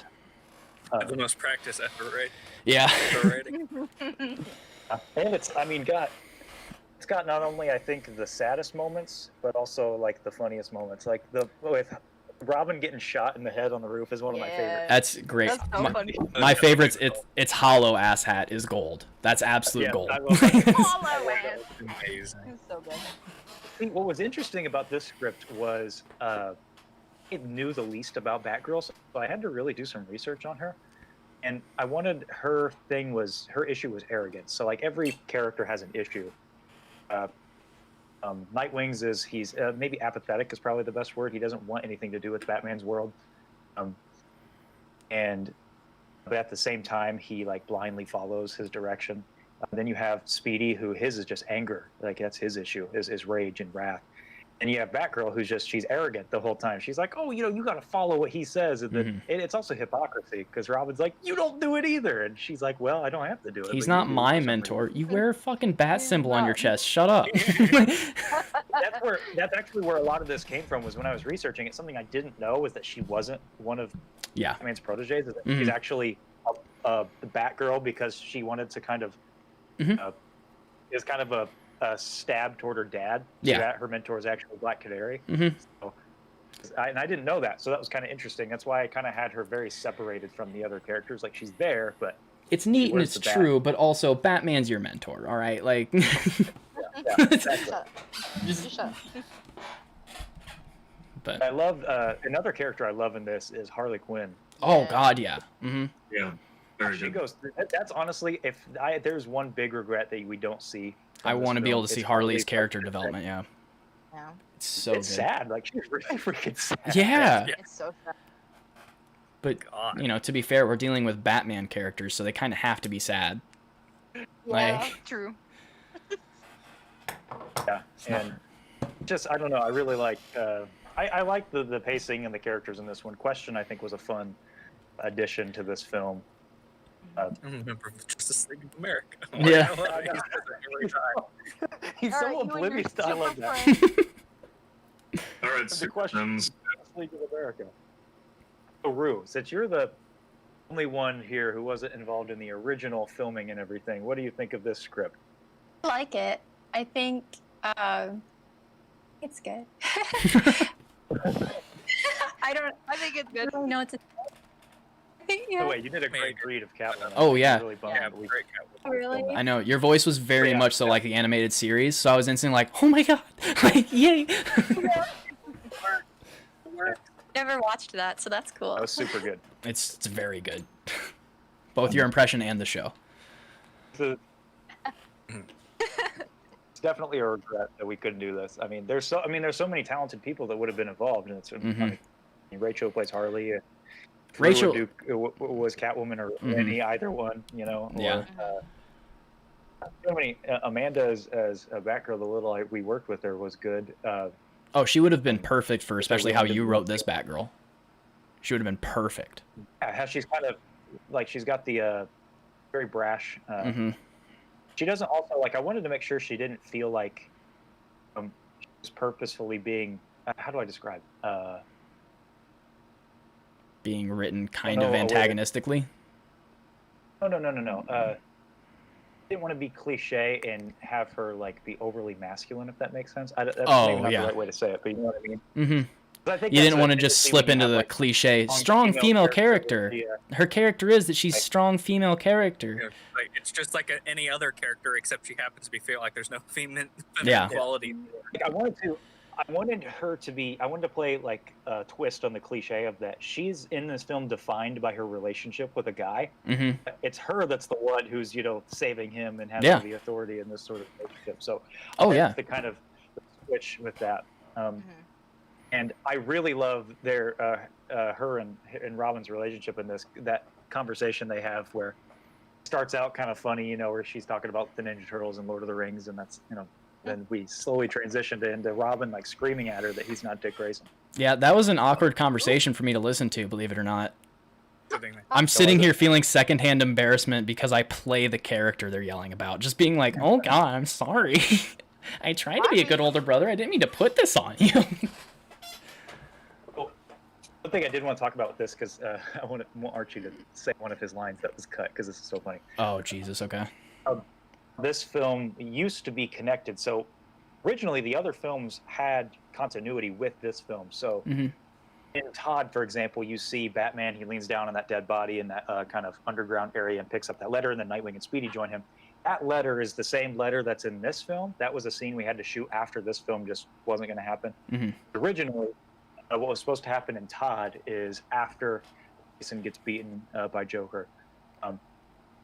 best. The most practice ever, right? Yeah. For writing. And it's got not only, I think, the saddest moments, but also like the funniest moments. Like with Robin getting shot in the head on the roof is one of my favorites. That's great. That's so funny. My favorites, it's hollow ass hat is gold. That's absolute gold. I love Hollow ass. Amazing. It's so good. See, what was interesting about this script was it knew the least about Batgirl, so I had to really do some research on her. And I wanted her issue was arrogance. So like every character has an issue. Nightwing's he's maybe apathetic is probably the best word. He doesn't want anything to do with Batman's world, but at the same time he like blindly follows his direction. Then you have Speedy, who his is just anger, like that's his issue, is rage and wrath. And you have Batgirl, she's arrogant the whole time. She's like, oh, you got to follow what he says. And then it's also hypocrisy because Robin's like, you don't do it either. And she's like, well, I don't have to do it. He's but you not do it my for some mentor. reason." You wear a fucking bat symbol on your chest. Shut up. That's actually where a lot of this came from. Was when I was researching it. Something I didn't know was that she wasn't one of Yeah. Batman's proteges. That she's actually the Batgirl because she wanted to kind of is kind of a stab toward her dad. Yeah. Her mentor is actually Black Canary. Mhm. So, and I didn't know that, so that was kind of interesting. That's why I kind of had her very separated from the other characters. Like she's there, but It's neat and wears it's the bat. true, but also Batman's your mentor, all right? Like yeah, exactly. Shut up. just Just shut up. But I love another character I love in this is Harley Quinn. oh god, yeah. Mm-hmm. Yeah, very She good. goes. That's honestly, if there's one big regret that we don't see. I want to be able to see Harley's character like, development. Yeah, Yeah. it's so it's good. sad. Like she's really freaking sad. Yeah, It's so sad. but God. you know, to be fair, we're dealing with Batman characters, so they kind of have to be sad. Yeah, Like- true. Yeah, and just I don't know. I really like. I like the pacing and the characters in this one. Question I think was a fun addition to this film. I remember Justice League of America. Yeah. He's All so right, you and your oblivious to I love super that. friend. All right, The super question friends. Justice League of America. So Rue, since you're the only one here who wasn't involved in the original filming and everything, what do you think of this script? I like it. I think it's good. I think it's good. really know what to say. Oh wait, you did a great read of Catwoman. Oh, yeah. I'm really bummed Yeah, that we- great. Really? I know your voice was very Yeah. much so like the animated series, so I was instantly like, oh my god, like yay. Never watched that, so that's cool. That was super good. It's very good, both your impression and the show. It's definitely a regret that we couldn't do this. I mean, there's so many talented people that would have been involved, and it's Mhm. funny. Rachel plays Harley. Rachel- Drew was Catwoman or Mhm. any either one, you know. Yeah. So many. Amanda as a Batgirl, the little we worked with her was good. Oh, she would have been perfect for especially how Random you wrote this Batgirl. She would have been perfect. How she's kind of like she's got the very brash. Hmm. She doesn't also like. I wanted to make sure she didn't feel like she was purposefully being. How do I describe? Being written kind No, of wait. antagonistically. No. Didn't want to be cliche and have her like be overly masculine, if that makes sense. That's Oh, maybe not yeah. the right way to say it, but you know what I mean. Hmm. But I think You that's didn't a want to just tendency slip when you into have, the like, cliche strong female character. Yeah. Her character is that she's strong female character. Yeah, like, it's just like any other character, except she happens to be feel like there's no feminine Yeah. quality. Like, I wanted her to be. I wanted to play like a twist on the cliche of that. She's in this film defined by her relationship with a guy. Hmm. It's her that's the one who's saving him and having Yeah. the authority in this sort of relationship. So Oh that's yeah. the kind of switch with that. Mhm. And I really love their her and Robin's relationship in this. That conversation they have where it starts out kind of funny, where she's talking about the Ninja Turtles and Lord of the Rings, and that's then we slowly transitioned into Robin like screaming at her that he's not Dick Grayson. Yeah, that was an awkward conversation for me to listen to, believe it or not. Sitting there. I'm sitting here feeling secondhand embarrassment because I play the character they're yelling about. Just being like, oh god, I'm sorry. I tried to be a good older brother. I didn't mean to put this on you. One thing I did want to talk about with this because I want Archie to say one of his lines that was cut because this is so funny. Oh, Jesus, okay. This film used to be connected. So originally, the other films had continuity with this film. So Mhm. in TODD, for example, you see Batman. He leans down on that dead body in that kind of underground area and picks up that letter, and then Nightwing and Speedy join him. That letter is the same letter that's in this film. That was a scene we had to shoot after this film just wasn't going to happen. Mhm. Originally, what was supposed to happen in TODD is after Jason gets beaten by Joker.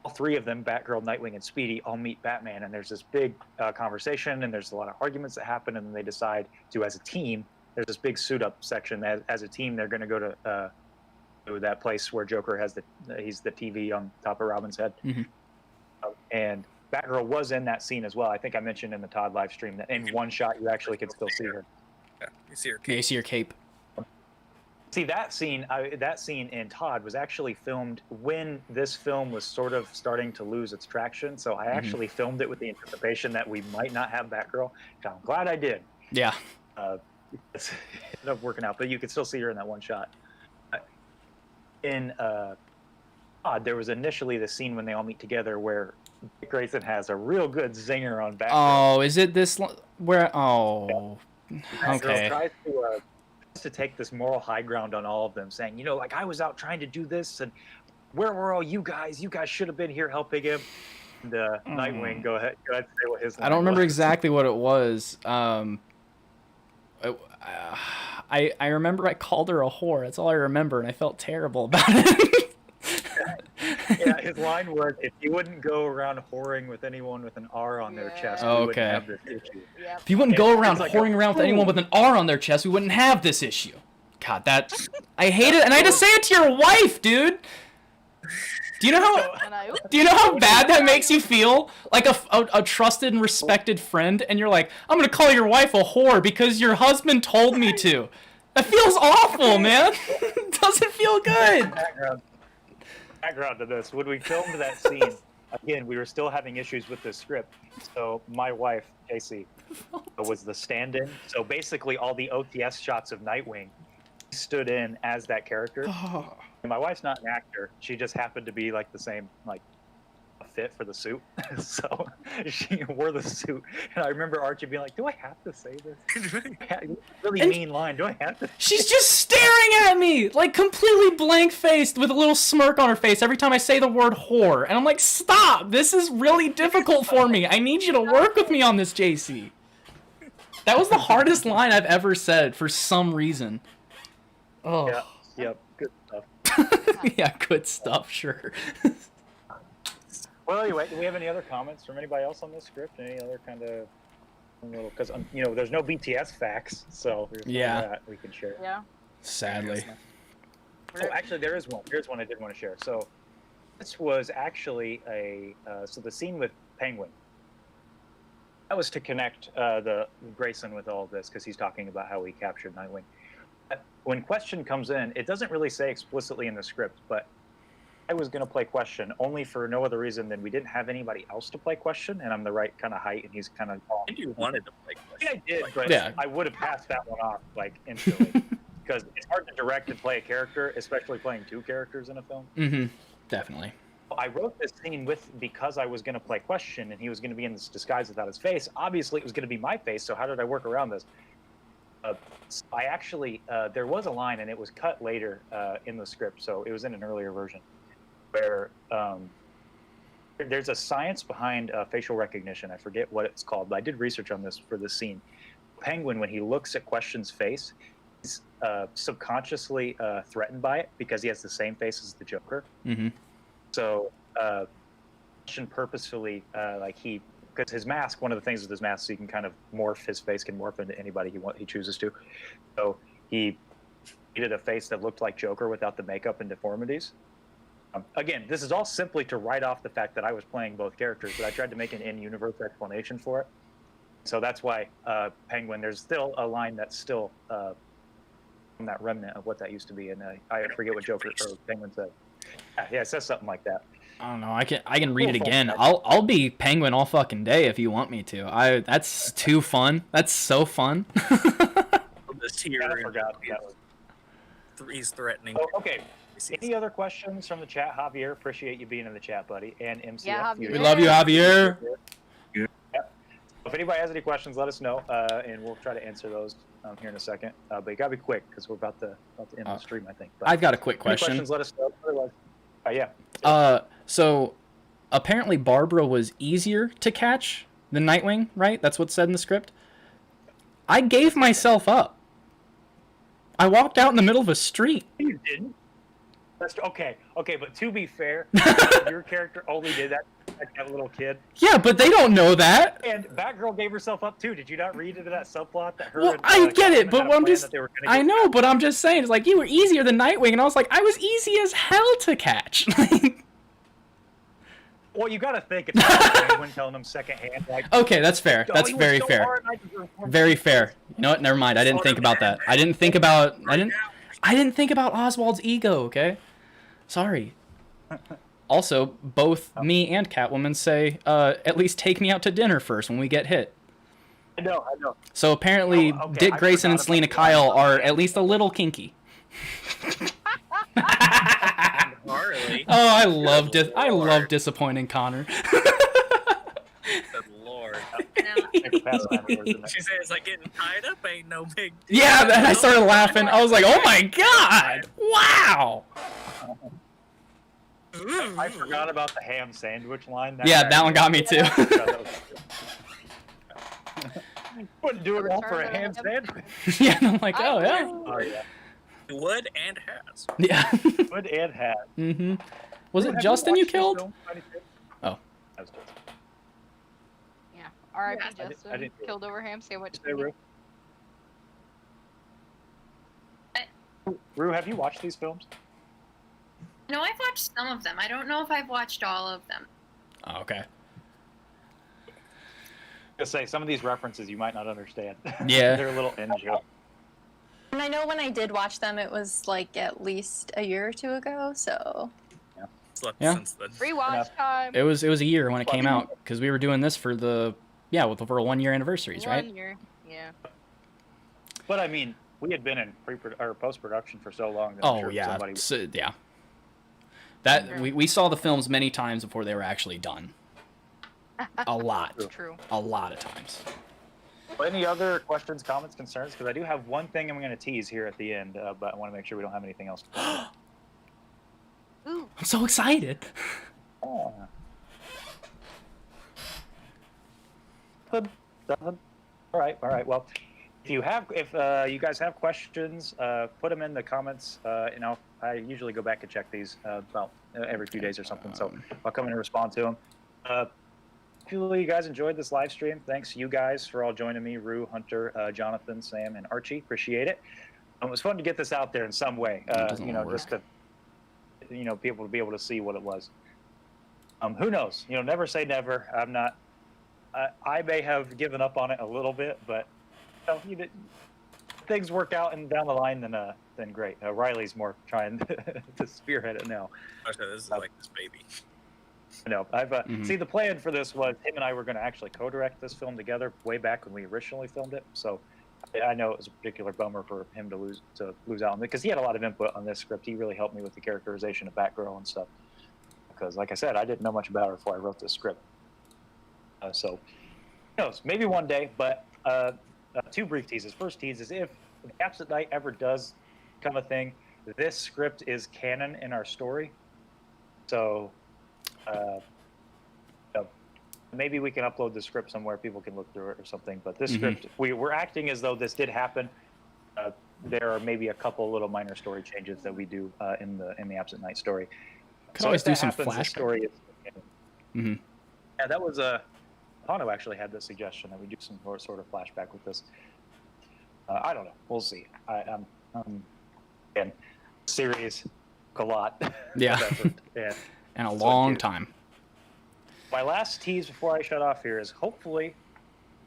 All three of them, Batgirl, Nightwing, and Speedy, all meet Batman, and there's this big conversation, and there's a lot of arguments that happen, and then they decide to, as a team, there's this big suit-up section. As a team, they're going to go to that place where Joker has he's the TV on top of Robin's head. Mhm. And Batgirl was in that scene as well. I think I mentioned in the TODD live stream that in one shot you actually can still see her. Yeah, you see her Okay, you see your cape. See that scene in TODD was actually filmed when this film was sort of starting to lose its traction. So I actually filmed it with the anticipation that we might not have Batgirl. I'm glad I did. Yeah. It ended up working out, but you could still see her in that one shot. In TODD, there was initially the scene when they all meet together where Dick Grayson has a real good zinger on Batgirl. Oh, is it this where? Oh, okay. Tries to take this moral high ground on all of them, saying, like I was out trying to do this, and where were all you guys? You guys should have been here helping him. And Nightwing, go ahead, say what his. I don't remember line was. exactly what it was. I remember I called her a whore. That's all I remember, and I felt terrible about it. Yeah, his line was, if you wouldn't go around whoring with anyone with an R on their chest, Yeah. we Okay. wouldn't have this issue. Yep. If you wouldn't go around It's like whoring around with anyone with an R on their chest, we wouldn't have this issue. God, that I hate it, and I had to say it to your wife, dude. Do you know how? And I, Do you know how bad that makes you feel? Like a trusted and respected friend, and you're like, I'm gonna call your wife a whore because your husband told me to. That feels awful, man. It doesn't feel good. Background to this, when we filmed that scene, again, we were still having issues with the script. So my wife, Casey, was the stand-in. So basically all the OTS shots of Nightwing stood in as that character. And my wife's not an actor. She just happened to be like the same, like, a fit for the suit. So she wore the suit. And I remember Archie being like, do I have to say this? Really And- mean line. Do I have to? She's just staring at me, like completely blank-faced with a little smirk on her face every time I say the word whore. And I'm like, stop! This is really difficult for me. I need you to work with me on this, JC. That was the hardest line I've ever said for some reason. Oh. Yeah. Yep. Good stuff. Yeah, good stuff, sure. Well, anyway, do we have any other comments from anybody else on this script? Any other kind of little, because you know, there's no BTS facts, so there's none of Yeah. that we can share. yeah. Sadly. Oh, actually, there is one. Here's one I did want to share. So this was actually so the scene with Penguin. That was to connect the Grayson with all of this because he's talking about how he captured Nightwing. When Question comes in, it doesn't really say explicitly in the script, but I was going to play Question only for no other reason than we didn't have anybody else to play Question, and I'm the right kind of height, and he's kind of tall. And you wanted to play Yeah, I did, but Yeah. I would have passed that one off like instantly because it's hard to direct and play a character, especially playing two characters in a film. Mm-hmm. Definitely. I wrote this scene because I was going to play Question, and he was going to be in this disguise without his face. Obviously, it was going to be my face, so how did I work around this? I actually, there was a line, and it was cut later in the script, so it was in an earlier version, where there's a science behind facial recognition. I forget what it's called, but I did research on this for this scene. Penguin, when he looks at Question's face, he's subconsciously threatened by it because he has the same face as the Joker. Mm-hmm. So Question purposefully, because his mask, one of the things with his mask, so he can kind of morph, his face can morph into anybody he chooses to. So he did a face that looked like Joker without the makeup and deformities. Again, this is all simply to write off the fact that I was playing both characters, but I tried to make an in-universe explanation for it. So that's why Penguin, there's still a line that's still from that remnant of what that used to be, and I forget what Joker or Penguin said. Yeah, it says something like that. I don't know. I can read it again. I'll be Penguin all fucking day if you want me to. That's too fun. That's so fun. This here. I forgot that was. He's threatening. Oh, okay. Any other questions from the chat, Javier? Appreciate you being in the chat, buddy. And MCF. Yeah, Javier. We love you, Javier. Yeah. If anybody has any questions, let us know, and we'll try to answer those here in a second. But you gotta be quick because we're about to end the stream, I think. But I've got a quick any question. questions, let us know. Otherwise, yeah. So apparently Barbara was easier to catch than Nightwing, right? That's what's said in the script. I gave myself up. I walked out in the middle of a street. You didn't. That's okay, but to be fair, your character only did that like that little kid. Yeah, but they don't know that. And Batgirl gave herself up too. Did you not read into that subplot that her? Well, and, I get it, Catwoman but had a I'm plan just, that they were gonna I get- know, but I'm just saying, it's like, you were easier than Nightwing, and I was like, I was easy as hell to catch. Well, you got to think it's Penguin telling them secondhand. Like, Okay, that's fair. "Oh, That's he was very so fair. hard, I deserve more." Very fair. You know what? Never mind. I didn't think about that. I didn't think about Oswald's ego, okay? Sorry. Also, both me and Catwoman say, at least take me out to dinner first when we get hit. I know. So apparently, Oh, okay, Dick I Grayson and forgot Selena about Kyle that. are at least a little kinky. Harley. Oh, I love disappointing Connor. Good lord. Thanks for passing that over to me. She says, like, getting tied up ain't no big deal. Yeah, then I started laughing. I was like, oh my god! Wow! I forgot about the ham sandwich line. Yeah, that one got me too. Wouldn't do The it all for a Return ham of the- sandwich. Yeah, and I'm like, I oh yeah, would. Oh yeah, Would and has. yeah. would and hat. Mm-hmm. Was Have it Justin you watched this killed? film by any chance? Oh. That was Justin. Yeah. R.I.P. I Justin. didn't do it. Killed over ham sandwich. Say, Rue, have you watched these films? No, I've watched some of them. I don't know if I've watched all of them. Oh, okay. To say some of these references you might not understand. Yeah. They're a little in joke. And I know when I did watch them, it was like at least a year or two ago. So Slept Yeah. since then. Rewatch time. It was a year when it came out because we were doing this for the with over 1 year anniversaries, right? 1 year. Yeah. But I mean, we had been in post production for so long. That I'm Oh sure yeah, somebody so, yeah. That we saw the films many times before they were actually done. A lot, True. a lot of times. Well, any other questions, comments, concerns? Because I do have one thing I'm going to tease here at the end, but I want to make sure we don't have anything else. Ooh. I'm so excited. Oh. Nothing. All right. Well, if you guys have questions, put them in the comments. I usually go back and check these about every few days or something. So I'll come in and respond to them. Hopefully you guys enjoyed this live stream. Thanks you guys for all joining me, Rue, Hunter, Jonathan, Sam, and Archie. Appreciate it. It was fun to get this out there in some way. Just to people to be able to see what it was. Who knows? Never say never. I'm not. I may have given up on it a little bit, but things work out and down the line, then great. Riley's more trying to spearhead it now. Okay, this is like this baby. No, I've see the plan for this was him and I were going to actually co-direct this film together way back when we originally filmed it. So I know it was a particular bummer for him to lose out on it because he had a lot of input on this script. He really helped me with the characterization of Batgirl and stuff. Because, like I said, I didn't know much about her before I wrote this script. So, who knows? Maybe one day. But two brief teases. First tease is if Absent Night ever does become a thing, this script is canon in our story. So. Maybe we can upload the script somewhere people can look through it or something. But this script, we're acting as though this did happen. There are maybe a couple little minor story changes that we do in the Absent Night story. Could always do some the flashback. story is, Yeah, that was Hano actually had the suggestion that we do some more sort of flashback with this. I don't know. We'll see. Again, series took a lot. Yeah. of effort, And a long time. My last tease before I shut off here is hopefully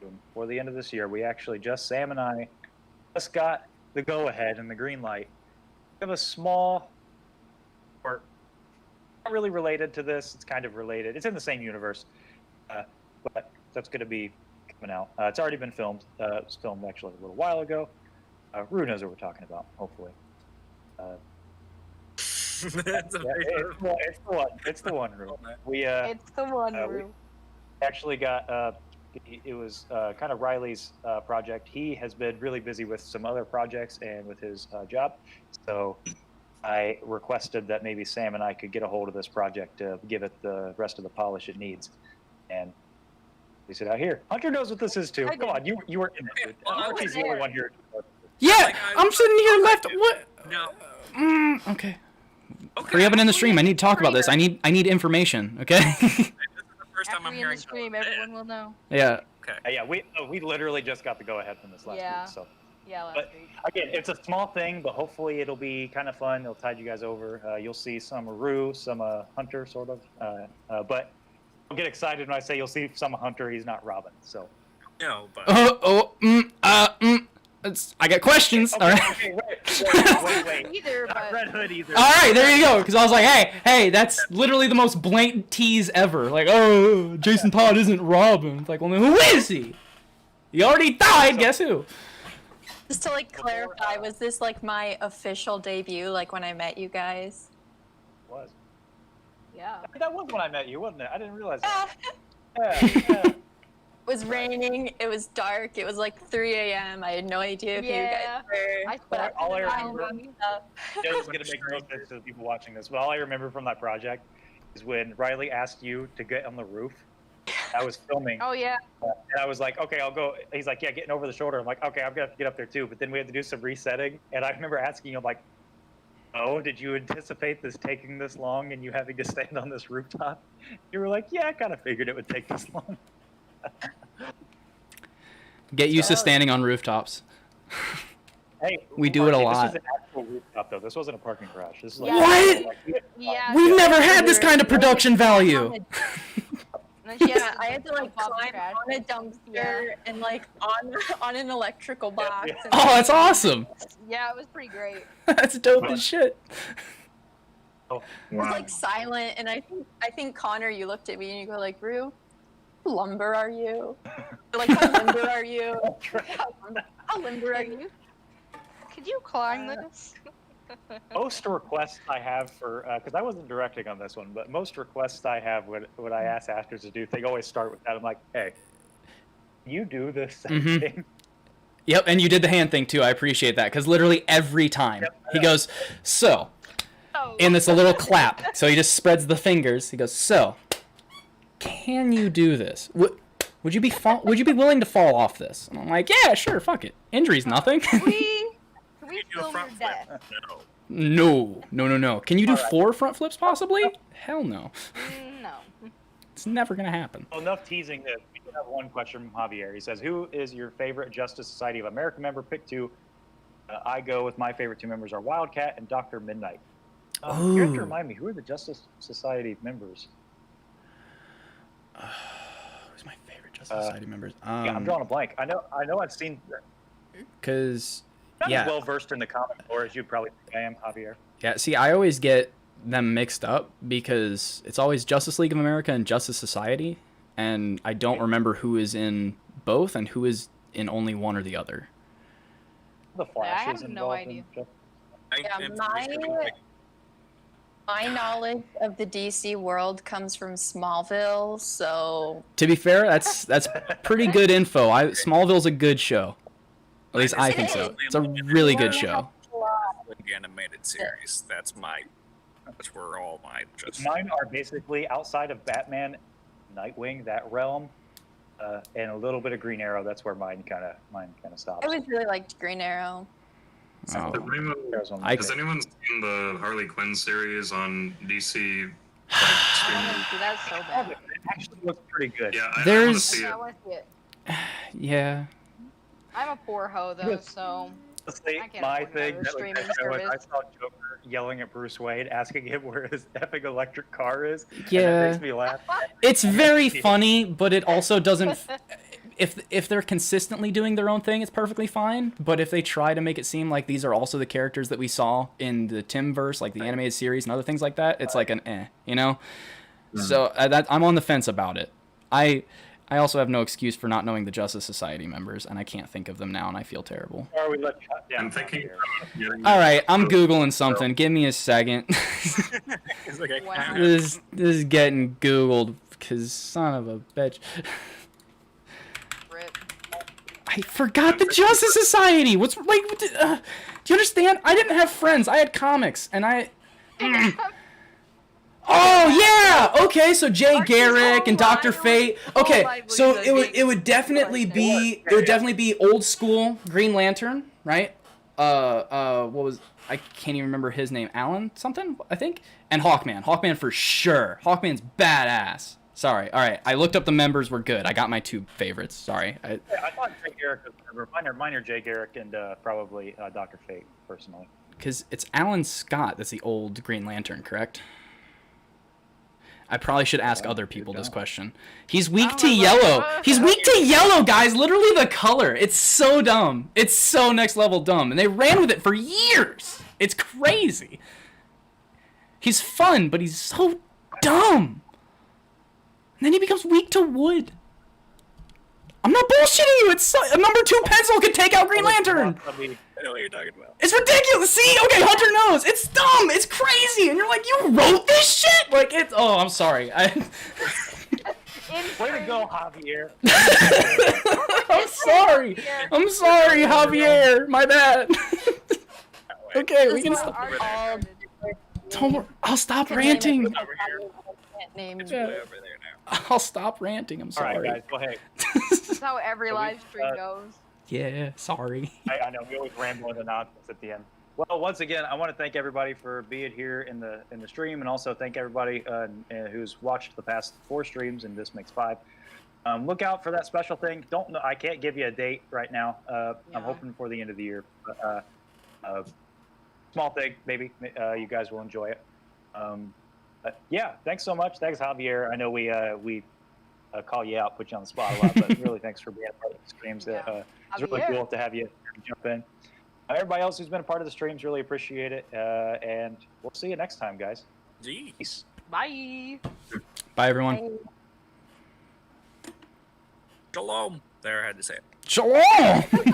before the end of this year, Sam and I just got the go-ahead and the green light. We have a small, or not really related to this. It's kind of related. It's in the same universe, but that's going to be coming out. It's already been filmed. It was filmed actually a little while ago. Rue knows what we're talking about, hopefully. That's It's the one, Rue. It's the one, Rue. We actually got it was kind of Riley's project. He has been really busy with some other projects and with his job, so I requested that maybe Sam and I could get a hold of this project to give it the rest of the polish it needs, and we sit out here. Hunter knows what this is too. Come on, you were in it. Archie's the only one here. Yeah, I'm sitting here left. What? No. Okay. Hurry up and end the stream. I need to talk about this. I need information. Okay. This is the first time After I'm we end hearing the stream, everyone will know. Yeah. Okay. Yeah, we literally just got the go ahead from this last Yeah. week. So Yeah, last But- week. again, it's a small thing, but hopefully it'll be kind of fun. It'll tide you guys over. You'll see some Rue, some Hunter, sort of. But don't get excited when I say you'll see some Hunter. He's not Robin. So. No, but I got questions. Okay, All right. okay, wait. Either, Not but Red Hood either. All right, there you go. Because I was like, hey, that's literally the most blatant tease ever. Like, oh, Jason Todd isn't Robin. It's like, well, then who is he? He already died. Guess who? just to like clarify, was this like my official debut, like when I met you guys? It was. yeah. That was when I met you, wasn't it? I didn't realize Yeah. that. Yeah. It was raining. It was dark. It was like 3 a.m. I had no idea if you Yeah. guys were. I But slept all I in the remember- room. It was going to make no sense to the people watching this, but all I remember from that project is when Riley asked you to get on the roof. I was filming. Oh yeah. And I was like, okay, I'll go. He's like, yeah, getting over the shoulder. I'm like, okay, I'm gonna have to get up there too. But then we had to do some resetting, and I remember asking him like, oh, did you anticipate this taking this long and you having to stand on this rooftop? You were like, yeah, I kind of figured it would take this long. Get used to standing on rooftops. Hey, We do it a lot. This was an actual rooftop though. This wasn't a parking garage. This is like What? Yeah. We've never had this kind of production value. And then she Yeah, has I had to like jump off the climb trash. on a dumpster and like on an electrical box. yeah. And, Oh, that's awesome. Yeah, it was pretty great. That's dope as shit. Oh, It was like silent, and I think Connor, you looked at me and you go like, "Rue, how lumber are you? Like how limber are you? How limber are you?" Could you climb this? most requests I have for because I wasn't directing on this one, but most requests I have when I ask actors to do, they always start with that. I'm like, hey, you do this same thing. Yep, and you did the hand thing too. I appreciate that because literally every time he goes, so, Oh. and it's a little clap. So he just spreads the fingers. He goes, so, can you do this? Would you be willing to fall off this? And I'm like, yeah, sure, fuck it. Injury's nothing. Can we You do a film your front flip? death? No. Can you do 4 front flips possibly? Hell no. No. It's never gonna happen. Well, enough teasing this. We do have one question from Javier. He says, who is your favorite Justice Society of America member? Pick 2. I go with my favorite 2 members are Wildcat and Dr. Midnight. You have to remind me, who are the Justice Society members? Who's my favorite Justice Society members? Yeah, I'm drawing a blank. I know I've seen. Because Not yeah. as well versed in the comic lore as you probably think I am, Javier. Yeah, see, I always get them mixed up because it's always Justice League of America and Justice Society, and I don't remember who is in both and who is in only one or the other. The Flash have is no involved idea. in Justice. Yeah, my knowledge of the DC world comes from Smallville, so To be fair, that's pretty good info. Smallville's a good show. At least I think so. It's a really good show. The animated series. That's where all my just. Mine are basically outside of Batman, Nightwing, that realm, and a little bit of Green Arrow. That's where mine kind of stops. I always really liked Green Arrow. Oh. Has anyone seen the Harley Quinn series on DC? That's so bad. It actually looks pretty good. Yeah, I want to There's- see it. I want to see it. Yeah. I'm a poor hoe though, so Honestly, I can't my afford thing another that was streaming that show is I service. saw Joker yelling at Bruce Wayne, asking him where his effing electric car is. And Yeah. that makes me laugh. It's very funny, but it also doesn't. If they're consistently doing their own thing, it's perfectly fine. But if they try to make it seem like these are also the characters that we saw in the Timverse, like the animated series and other things like that, it's like an you know. So I'm on the fence about it. I also have no excuse for not knowing the Justice Society members, and I can't think of them now, and I feel terrible. Or we let you cut down I'm thinking here. about getting All right, I'm googling something. Give me a second. It's like a Wow. this is getting googled because son of a bitch. Rip. I forgot the Justice Society. What's like? Do you understand? I didn't have friends. I had comics, and I. Oh yeah. Okay, so Jay Garrick and Dr. Fate. Okay, so it would definitely be old school Green Lantern, right? What was I can't even remember his name. Alan something I think, and Hawkman. Hawkman for sure. Hawkman's badass. Sorry. All right. I looked up the members. Were good. I got my 2 favorites. Sorry. Yeah, I thought Jay Garrick was mine are Jay Garrick and probably Dr. Fate, personally. Because it's Alan Scott that's the old Green Lantern, correct? I probably should ask other people this question. He's weak to yellow. He's weak to yellow, guys. Literally the color. It's so dumb. It's so next level dumb. And they ran with it for years. It's crazy. He's fun, but he's so dumb. And then he becomes weak to wood. I'm not bullshitting you. It's a number 2 pencil could take out Green Lantern. I know what you're talking about. It's ridiculous. See, okay, Hunter knows. It's dumb. It's crazy, and you're like, you wrote this shit. Like it's. Oh, I'm sorry. Way to go, Javier. I'm sorry, Javier. My bad. Okay, we can stop. Don't worry. I'll stop ranting. Name. Yeah. Way over there now. I'll stop ranting. I'm All sorry. right, guys. Well, hey, That's how every So we- live stream goes. Yeah, sorry. I know we always ramble into nonsense at the end. Well, once again, I want to thank everybody for being here in the stream, and also thank everybody who's watched the past 4 streams, and this makes 5. Look out for that special thing. Don't know. I can't give you a date right now. I'm Yeah. hoping for the end of the year. But, small thing, maybe you guys will enjoy it. But yeah, thanks so much. Thanks, Javier. I know we call you out, put you on the spot a lot, but really thanks for being a part of the streams. Yeah. It's really Javier. cool to have you jump in. Everybody else who's been a part of the streams, really appreciate it. And we'll see you next time, guys. Jeez. Peace. Bye. Bye, everyone. Bye. Shalom. There, I had to say it. Shalom!